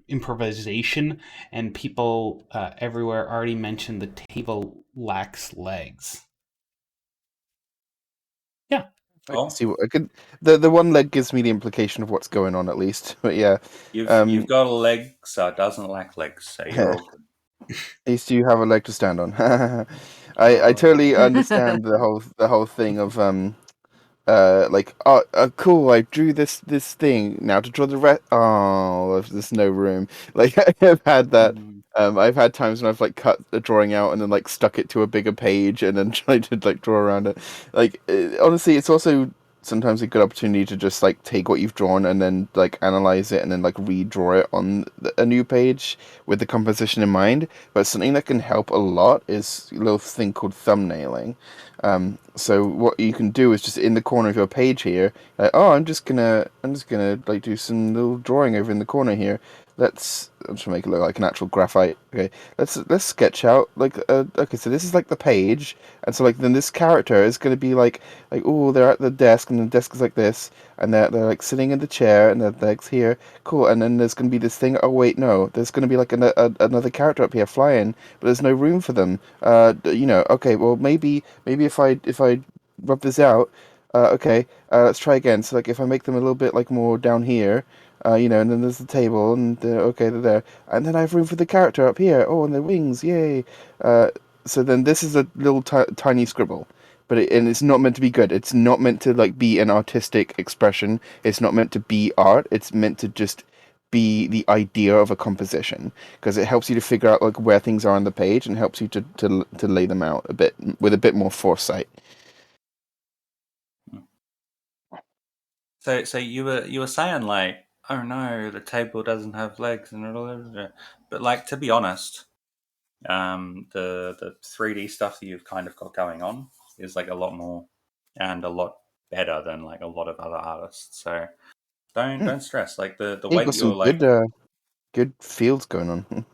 improvisation, and people everywhere already mentioned the table lacks legs. Yeah.
I can
Oh,
see what I could. The one leg gives me the implication of what's going on at least. But yeah,
you've got a leg, so it doesn't lack legs. So you're all good.
at least you have a leg to stand on. I totally understand the whole thing of like, oh, cool, I drew this thing. Now to draw the rest. Oh, there's no room. Like I've had that.
Mm.
I've had times when I've like cut the drawing out and then like stuck it to a bigger page and then tried to like draw around it. Like honestly, it's also sometimes a good opportunity to just like take what you've drawn and then like analyze it and then like redraw it on a new page with the composition in mind. But something that can help a lot is a little thing called thumbnailing. So what you can do is just in the corner of your page here, like, oh, I'm just gonna like do some little drawing over in the corner here. I'm just gonna make it look like an actual graphite. Okay, let's sketch out like okay, so this is like the page, and so like then this character is gonna be like oh, they're at the desk and the desk is like this, and they're like sitting in the chair and their legs here, cool, and then there's gonna be this thing. Oh wait, no, there's gonna be like another character up here flying, but there's no room for them. Okay, well maybe if I rub this out, okay, let's try again. So like if I make them a little bit like more down here, and then there's the table, and okay, they're there, and then I have room for the character up here. Oh, and the wings, yay! So then this is a little tiny scribble, and it's not meant to be good. It's not meant to like be an artistic expression. It's not meant to be art. It's meant to just be the idea of a composition because it helps you to figure out like where things are on the page and helps you to lay them out a bit with a bit more foresight.
So you were saying like, oh no, the table doesn't have legs and blah, blah, blah. But like to be honest, the 3D stuff that you've kind of got going on is like a lot more and a lot better than like a lot of other artists. So don't stress. Like the
You
way
got
that you're
some
like
good fields going on.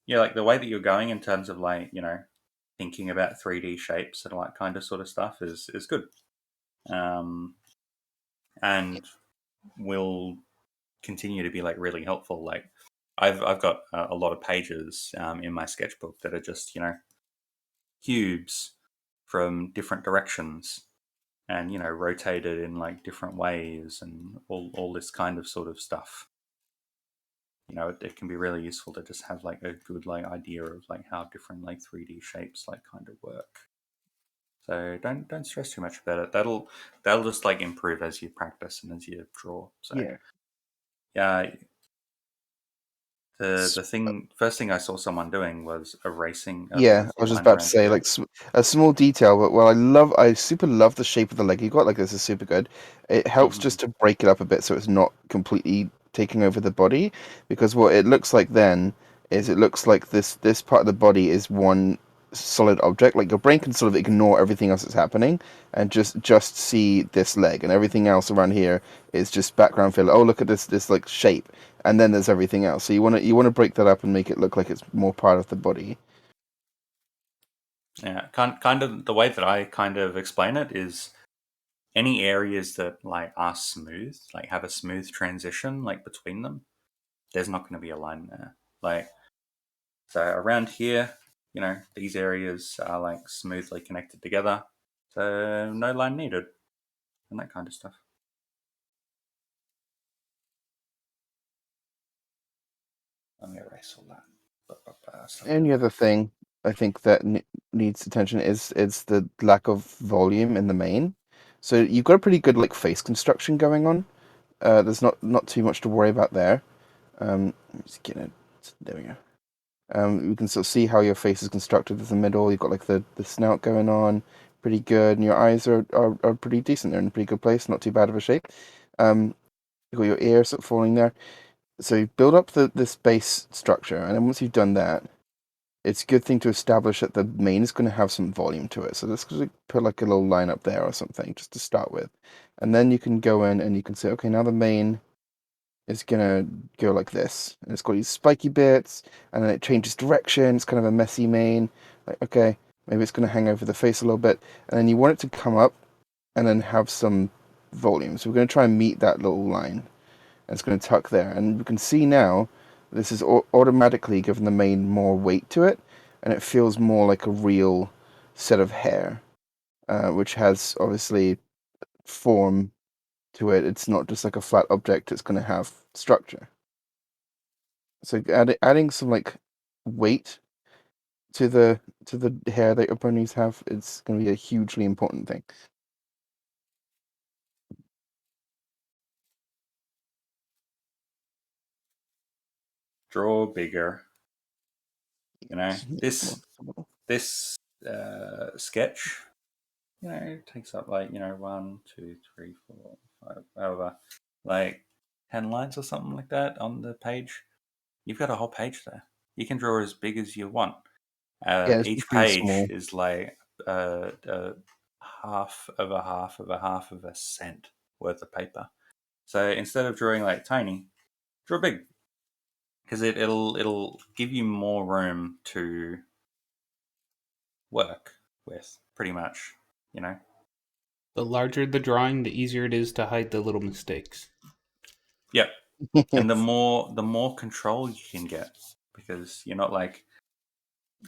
yeah, like the way that you're going in terms of like thinking about 3D shapes and all that kind of sort of stuff is good. And will continue to be like really helpful. Like I've got a lot of pages in my sketchbook that are just cubes from different directions and rotated in like different ways and all this kind of sort of stuff. It can be really useful to just have like a good like idea of like how different like 3D shapes like kind of work. So don't stress too much about it. That'll just like improve as you practice and as you draw. So yeah, the first thing I saw someone doing was erasing a
Yeah, I
pencil
was just
line
about to
around
say
here.
like a small detail, but well, I super love the shape of the leg you got. Like this is super good. It helps
Hmm.
just to break it up a bit so it's not completely taking over the body, because what it looks like then is it looks like this part of the body is one solid object. Like your brain can sort of ignore everything else that's happening and just see this leg, and everything else around here is just background filler. Oh, look at this like shape, and then there's everything else. So you want to break that up and make it look like it's more part of the body.
Yeah, kind of the way that I kind of explain it is any areas that like are smooth, like have a smooth transition like between them, there's not going to be a line there. Like so around here, these areas are like smoothly connected together, so no line needed and that kind of stuff. Let me erase all that. Stuff
Any
down
other thing I think that needs attention is the lack of volume in the main. So you've got a pretty good like face construction going on. There's not too much to worry about there. Let me just get it. There we go. You can sort of see how your face is constructed in the middle. You've got like the snout going on, pretty good, and your eyes are pretty decent. They're in a pretty good place, not too bad of a shape. Um, you've got your ear sort of falling there. So you build up this base structure, and then once you've done that, it's a good thing to establish that the main is going to have some volume to it. So let's just put like a little line up there or something just to start with. And then you can go in and you can say, okay, now the main is going to go like this. And it's got these spiky bits, and then it changes direction. It's kind of a messy main. Like, okay, maybe it's going to hang over the face a little bit. And then you want it to come up and then have some volume. So we're going to try and meet that little line. And it's going to tuck there. And you can see now, this is automatically giving the main more weight to it, and it feels more like a real set of hair, which has obviously form to it. It's not just like a flat object, it's going to have structure. So adding some like weight to the hair that your ponies have, it's going to be a hugely important thing.
Draw bigger. You know, this sketch, you know, takes up like, you know, 1, 2, 3, 4, 5, however, like 10 lines or something like that on the page. You've got a whole page there. You can draw as big as you want.
Yeah, it's
Each
pretty
page
small.
is like half of a half of a half of a cent worth of paper. So instead of drawing like tiny, draw big, because it'll give you more room to work with, pretty much. You know.
The larger the drawing, the easier it is to hide the little mistakes.
Yep. And the more control you can get, because you're not like,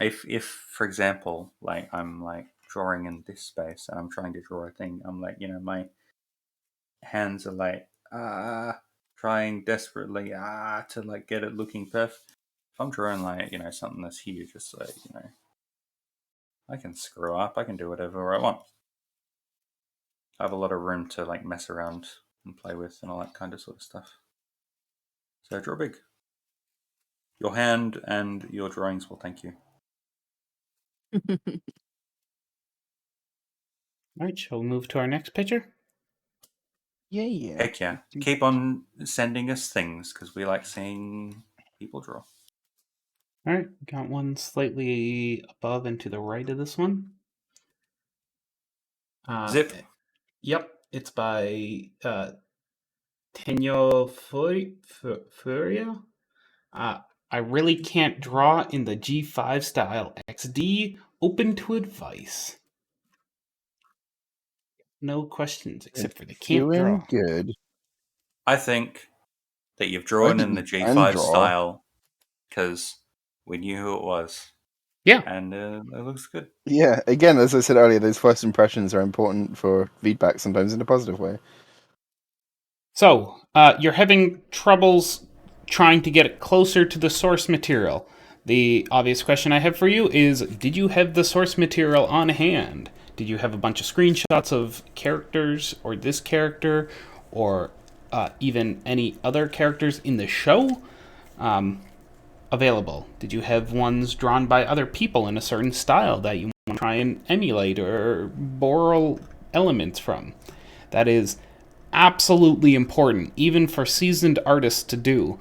if for example, like I'm like drawing in this space and I'm trying to draw a thing, I'm like, you know, my hands are like trying desperately to like get it looking perfect. If I'm drawing like, you know, something that's huge, just like, you know, I can screw up, I can do whatever I want. I have a lot of room to like mess around and play with and all that kind of sort of stuff. So draw big. Your hand and your drawings will thank you.
All right, shall we move to our next picture?
Yeah.
Heck yeah. Keep on sending us things, because we like seeing people draw.
All right, got one slightly above and to the right of this one.
Zip.
Yep, it's by Tenyo Furia. I really can't draw in the G5 style XD. Open to advice. No questions except for the can't
Doing
draw.
good.
I think that you've
I
drawn
think
in the
you can
G5
draw.
style because we knew who it was.
Yeah.
And it looks good.
Yeah, again, as I said earlier, those first impressions are important for feedback, sometimes in a positive way.
So, you're having troubles trying to get it closer to the source material. The obvious question I have for you is, did you have the source material on hand? Did you have a bunch of screenshots of characters, or this character, or even any other characters in the show available? Did you have ones drawn by other people in a certain style that you want to try and emulate or borrow elements from? That is absolutely important, even for seasoned artists to do.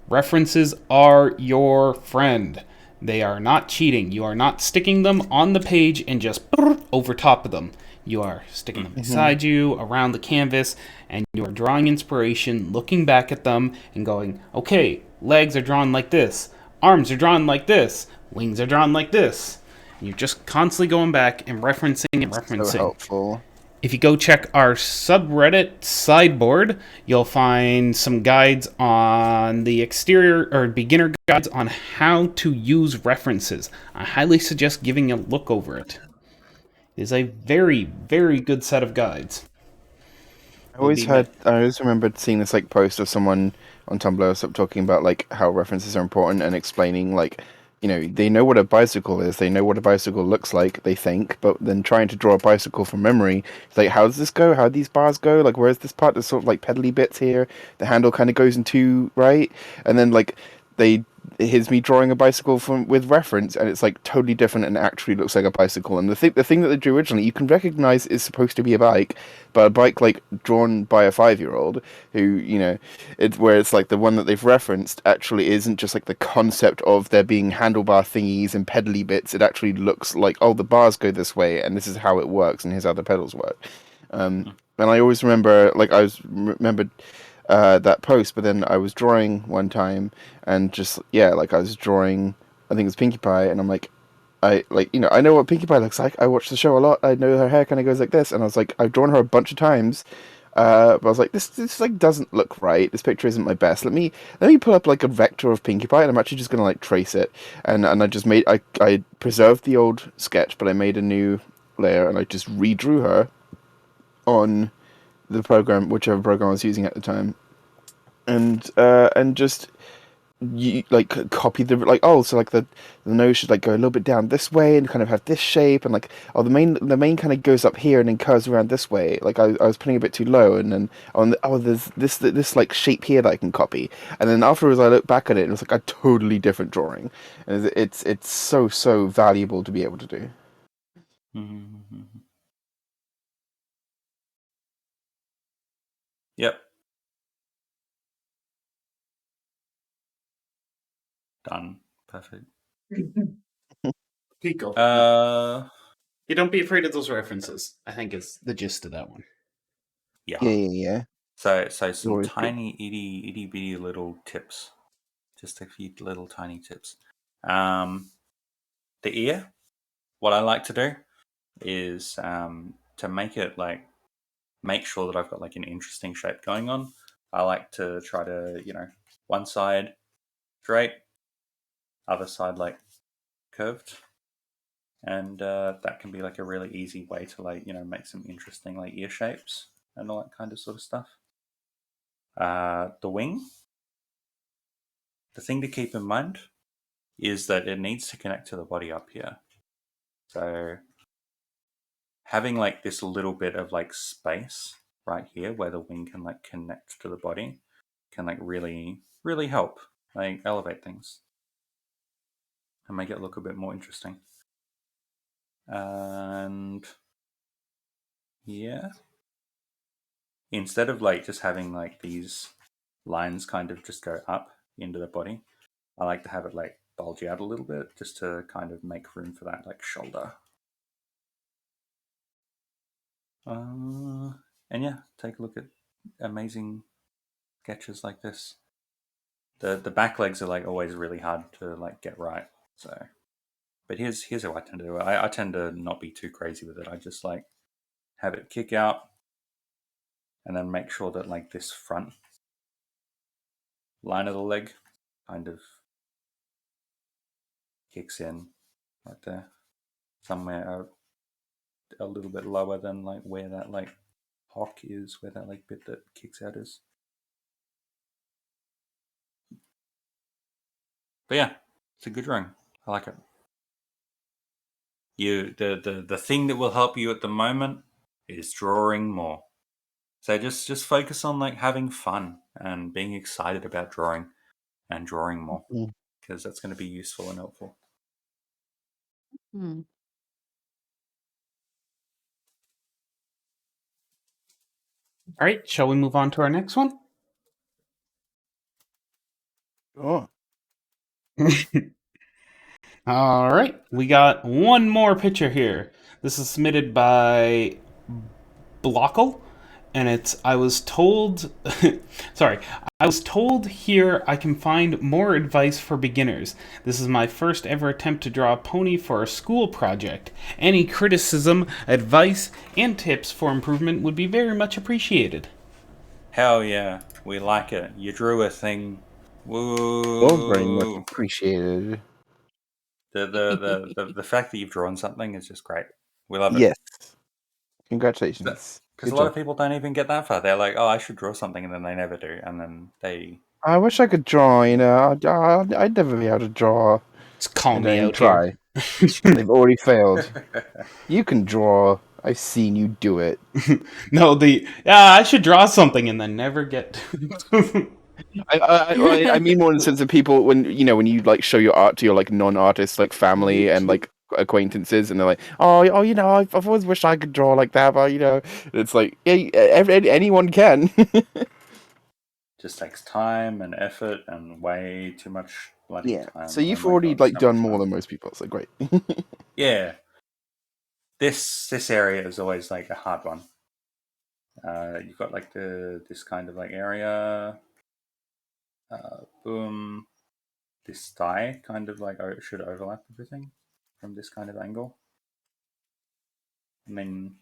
References are your friend. They are not cheating. You are not sticking them on the page and just over top of them. You are sticking them beside you, around the canvas, and you are drawing inspiration, looking back at them, and going, okay, legs are drawn like this, arms are drawn like this, wings are drawn like this. And you're just constantly going back and referencing and referencing.
So helpful.
If you go check our subreddit sideboard, you'll find some guides on the exterior or beginner guides on how to use references. I highly suggest giving a look over it. It is a very, very good set of guides.
I always remembered seeing this like post of someone on Tumblr or something talking about like how references are important and explaining like, you know, they know what a bicycle is, they know what a bicycle looks like, they think, but then trying to draw a bicycle from memory, it's like, how does this go? How do these bars go? Like, where's this part? There's sort of like pedally bits here. The handle kind of goes in two, right? And then like they here's me drawing a bicycle with reference, and it's like totally different and actually looks like a bicycle. And the thing that they drew originally, you can recognize is supposed to be a bike, but a bike like drawn by a 5-year-old who it's like the one that they've referenced actually isn't just like the concept of there being handlebar thingies and pedally bits. It actually looks like, oh, the bars go this way, and this is how it works, and here's how the pedals work. And I always remember, like remembered that post, but then I was drawing one time and just I was drawing, I think it was Pinkie Pie, and I'm like, I know what Pinkie Pie looks like. I watch the show a lot. I know her hair kind of goes like this, and I was like, I've drawn her a bunch of times, but I was like, this like doesn't look right. This picture isn't my best. Let me pull up like a vector of Pinkie Pie, and I'm actually just gonna like trace it, and I just made I preserved the old sketch, but I made a new layer, and I just redrew her on the program, whichever program I was using at the time, and just you like copy the the nose should like go a little bit down this way and kind of have this shape, and like the main kind of goes up here and then curves around this way. Like I was putting it a bit too low, and then there's this like shape here that I can copy, and then afterwards I look back at it and it was like a totally different drawing, and it's so valuable to be able to do.
Mm-hmm. Yep. Done. Perfect.
Pico. You don't be afraid of those references, I think is the gist of that one.
Yeah.
So some
Always
tiny itty bitty little tips. Just a few little tiny tips. The ear, what I like to do is to make it like make sure that I've got like an interesting shape going on. I like to try to, one side straight, other side like curved, and that can be like a really easy way to like make some interesting like ear shapes and all that kind of sort of stuff. The wing, the thing to keep in mind is that it needs to connect to the body up here. So having like this little bit of like space right here where the wing can like connect to the body can like really help like elevate things and make it look a bit more interesting. And instead of like just having like these lines kind of just go up into the body, I like to have it like bulge out a little bit just to kind of make room for that like shoulder. And take a look at amazing sketches like this. The back legs are like always really hard to like get right. So, but here's how I tend to do it. I tend to not be too crazy with it. I just like have it kick out, and then make sure that like this front line of the leg kind of kicks in right there, somewhere a little bit lower than like where that like hock is, where that like bit that kicks out is. But yeah, it's a good drawing. I like it. The thing that will help you at the moment is drawing more. So just focus on like having fun and being excited about drawing and drawing more, because that's going to be useful and helpful.
Hmm.
All right, shall we move on to our next one?
Oh.
All right, we got one more picture here. This is submitted by Blockle, and it's I was told here I can find more advice for beginners. This is my first ever attempt to draw a pony for a school project. Any criticism, advice, and tips for improvement would be very much appreciated.
Hell yeah, we like it. You drew a thing. Woo!
Well, very much appreciated.
The fact that you've drawn something is just great. We love it.
Yes. Congratulations.
Because a lot of people don't even get that far. They're like, oh, I should draw something, and then they never do. And then they...
I wish I could draw, I'd never be able to draw.
Just call me out
try. They've already failed. You can draw. I've seen you do it.
No, I should draw something and then never get to
I mean more in the sense of people when you like show your art to your like non-artists like family and like acquaintances, and they're like, oh, I've always wished I could draw like that, but it's like, yeah, anyone can.
Just takes time and effort and way too much bloody
Yeah.
time.
So
Oh
you've
my
already
god,
like
so
done
much
more
time.
than most people. So great.
Yeah. This area is always like a hard one. You've got like this kind of like area, boom. This die kind of like should overlap everything from this kind of angle. I mean,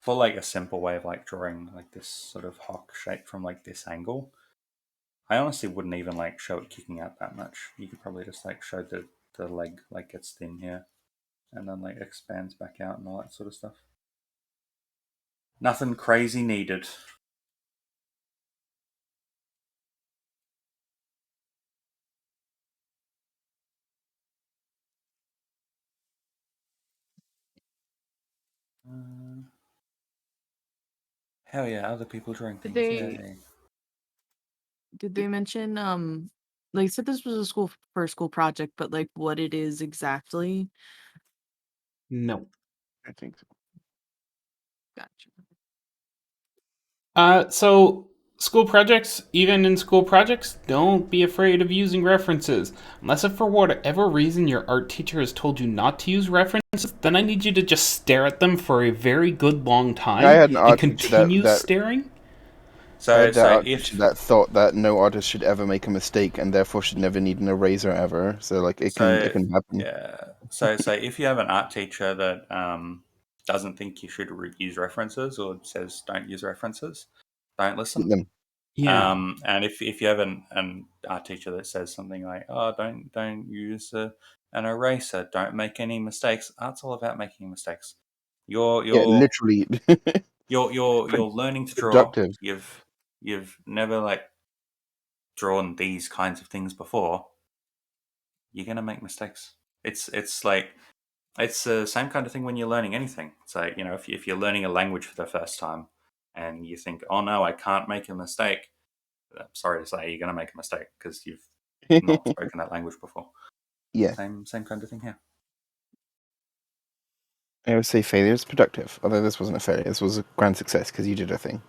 for like a simple way of like drawing like this sort of hawk shape from like this angle, I honestly wouldn't even like show it kicking out that much. You could probably just like show the leg like gets thin here and then like expands back out and all that sort of stuff. Nothing crazy needed. Hell yeah, other people drawing
Did
things.
they
Yay.
did they mention like you said this was a school project, but like what it is exactly?
No.
I think so.
Gotcha.
So school projects, even in school projects, don't be afraid of using references. Unless if for whatever reason your art teacher has told you not to use references, then I need you to just stare at them for a very good long time
I had an
and
art teacher
continue staring.
I
So
had that
so
art teacher
if
that thought that no artist should ever make a mistake and therefore should never need an eraser ever. So like it
so
can happen.
yeah so if you have an art teacher that doesn't think you should use references or says don't use references, don't
Hit
listen.
them.
Yeah.
And if you have an art teacher that says something like, "Oh, don't use an eraser, don't make any mistakes," art's all about making mistakes. You're
Yeah,
you're
literally.
you're learning to draw.
Productive.
You've never like drawn these kinds of things before. You're gonna make mistakes. It's like it's the same kind of thing when you're learning anything. It's like, if you're learning a language for the first time and you think, "Oh no, I can't make a mistake." I'm sorry to say, you're going to make a mistake because you've not spoken that language before.
Yeah.
Same kind of thing here.
I always say failure is productive. Although this wasn't a failure, this was a grand success because you did a thing.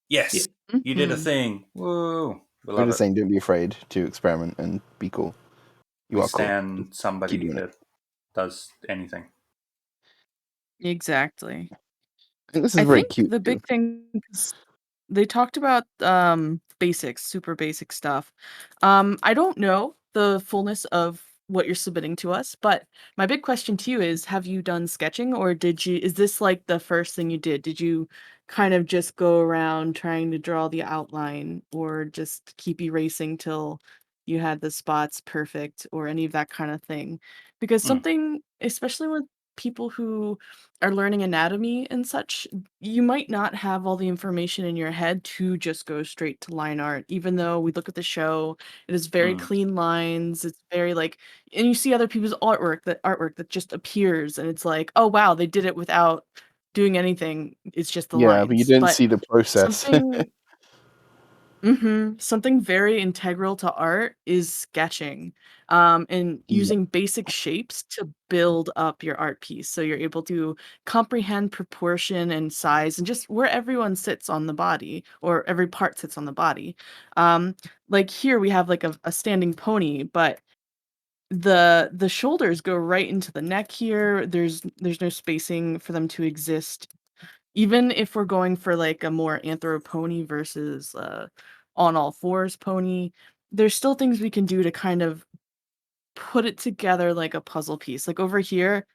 Yes, you did a
Mhm.
thing. Woo! We
We're
love
just
it.
saying, don't be afraid to experiment and be cool. You
We
are cool.
stand
Keep
somebody
doing it.
that does anything.
Exactly.
I think this is
I
very
think
cute
the
too.
big thing 'cause they talked about basics, super basic stuff. I don't know the fullness of what you're submitting to us, but my big question to you is have you done sketching or is this like the first thing you did? Did you kind of just go around trying to draw the outline or just keep erasing till you had the spots perfect or any of that kind of thing? Because
Mm,
something, especially with people who are learning anatomy and such, you might not have all the information in your head to just go straight to line art. Even though we look at the show, it is very
mm,
clean lines. It's very like, and you see other people's artwork that just appears, and it's like, oh wow, they did it without doing anything. It's just the
Yeah, but you
lines.
didn't
But
see the process.
something something very integral to art is sketching, and
Yeah.
using basic shapes to build up your art piece. So you're able to comprehend proportion and size and just where everyone sits on the body or every part sits on the body. Um, like here we have like a standing pony, but the shoulders go right into the neck here. There's no spacing for them to exist even if we're going for, like, a more anthro versus, on all fours pony, there's still things we can do to kind of put it together like a puzzle piece. Like, over here,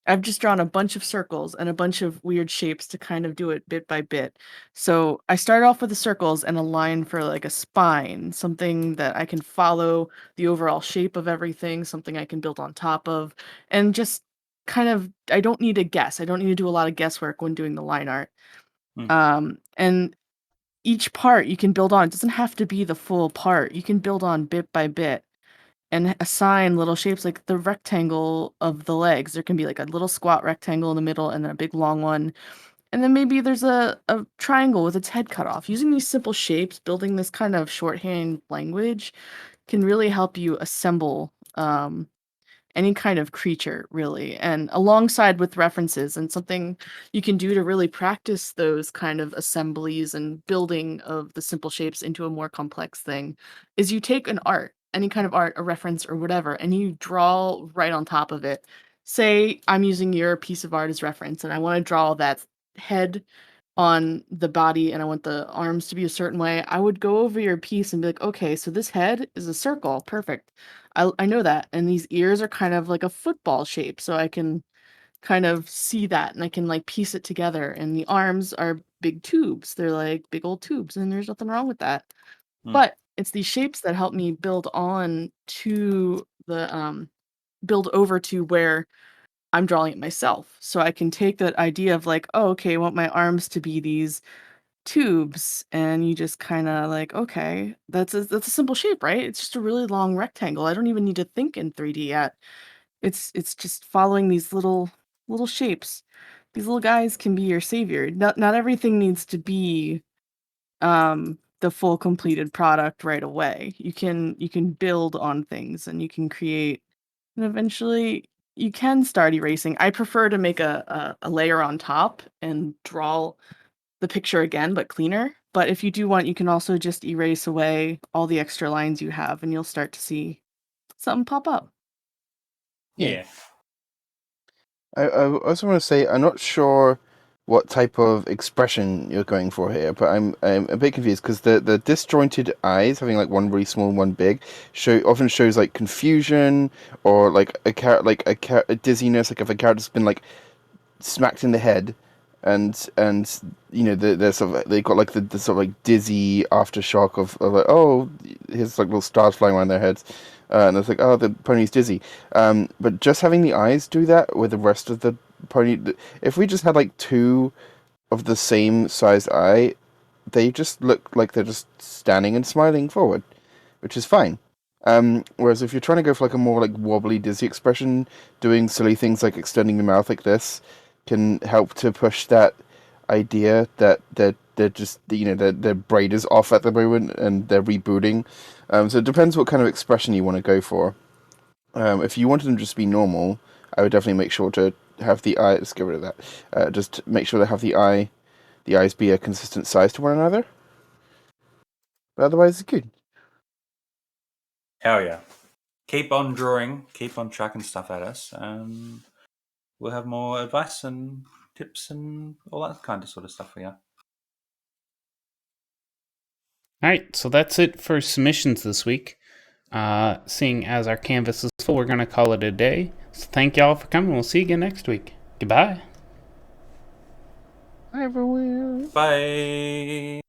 I've just drawn a bunch of circles and a bunch of weird shapes to kind of do it bit by bit. So, I start off with the circles and a line for, like, a spine, something that I can follow the overall shape of everything, something I can build on top of, and just kind of I don't need to guess. I don't need to do a lot of guesswork when doing the line art.
mm,
And each part you can build on. It doesn't have to be the full part. You can build on bit by bit and assign little shapes like the rectangle of the legs. There can be like a little squat rectangle in the middle and then a big long one. And then maybe there's a triangle with its head cut off. Using these simple shapes, building this kind of shorthand language can really help you assemble any kind of creature, really. And alongside with references, and something you can do to really practice those kind of assemblies and building of the simple shapes into a more complex thing, is you take an art, any kind of art, a reference or whatever, and you draw right on top of it. Say I'm using your piece of art as reference, and I want to draw that head on the body and I want the arms to be a certain way. I would go over your piece and be like, okay, so this head is a circle. Perfect. I know that. And these ears are kind of like a football shape. So I can kind of see that and I can like piece it together. And the arms are big tubes. They're like big old tubes. And there's nothing wrong with that.
Hmm.
But it's these shapes that help me build on to the build over to where I'm drawing it myself. So I can take that idea of like, oh, okay, I want my arms to be these tubes, and you just kind of like, okay, that's a simple shape, right? It's just a really long rectangle. I don't even need to think in 3D yet. It's just following these little shapes. These little guys can be your savior. Not everything needs to be the full completed product right away. You can build on things and you can create, and eventually you can start erasing. I prefer to make a layer on top and draw the picture again, but cleaner. But if you do want, you can also just erase away all the extra lines you have, and you'll start to see something pop up.
Yeah.
I also want to say I'm not sure what type of expression you're going for here, but I'm a bit confused because the disjointed eyes, having like one really small and one big, often shows like confusion or like a dizziness, like if a character's been like smacked in the head, and you know they're sort of, they got like the sort of like dizzy aftershock of like, oh, here's like little stars flying around their heads, and it's like, oh, the pony's dizzy. But just having the eyes do that with the rest of the pony, if we just had like two of the same sized eye, they just look like they're just standing and smiling forward, which is fine. Whereas if you're trying to go for like a more like wobbly, dizzy expression, doing silly things like extending the mouth like this can help to push that idea that they're just, you know, their brain is off at the moment and they're rebooting. So it depends what kind of expression you want to go for. If you wanted them to just be normal, I would definitely make sure to have the eye. Let's get rid of that. Just make sure to have the eyes be a consistent size to one another. But otherwise, it's good.
Hell yeah. Keep on drawing, keep on chucking stuff at us. We'll have more advice and tips and all that kind of sort of stuff for you.
All right, so that's it for submissions this week. Seeing as our canvas is full, we're going to call it a day. So thank y'all for coming. We'll see you again next week. Goodbye.
Bye, everyone.
Bye.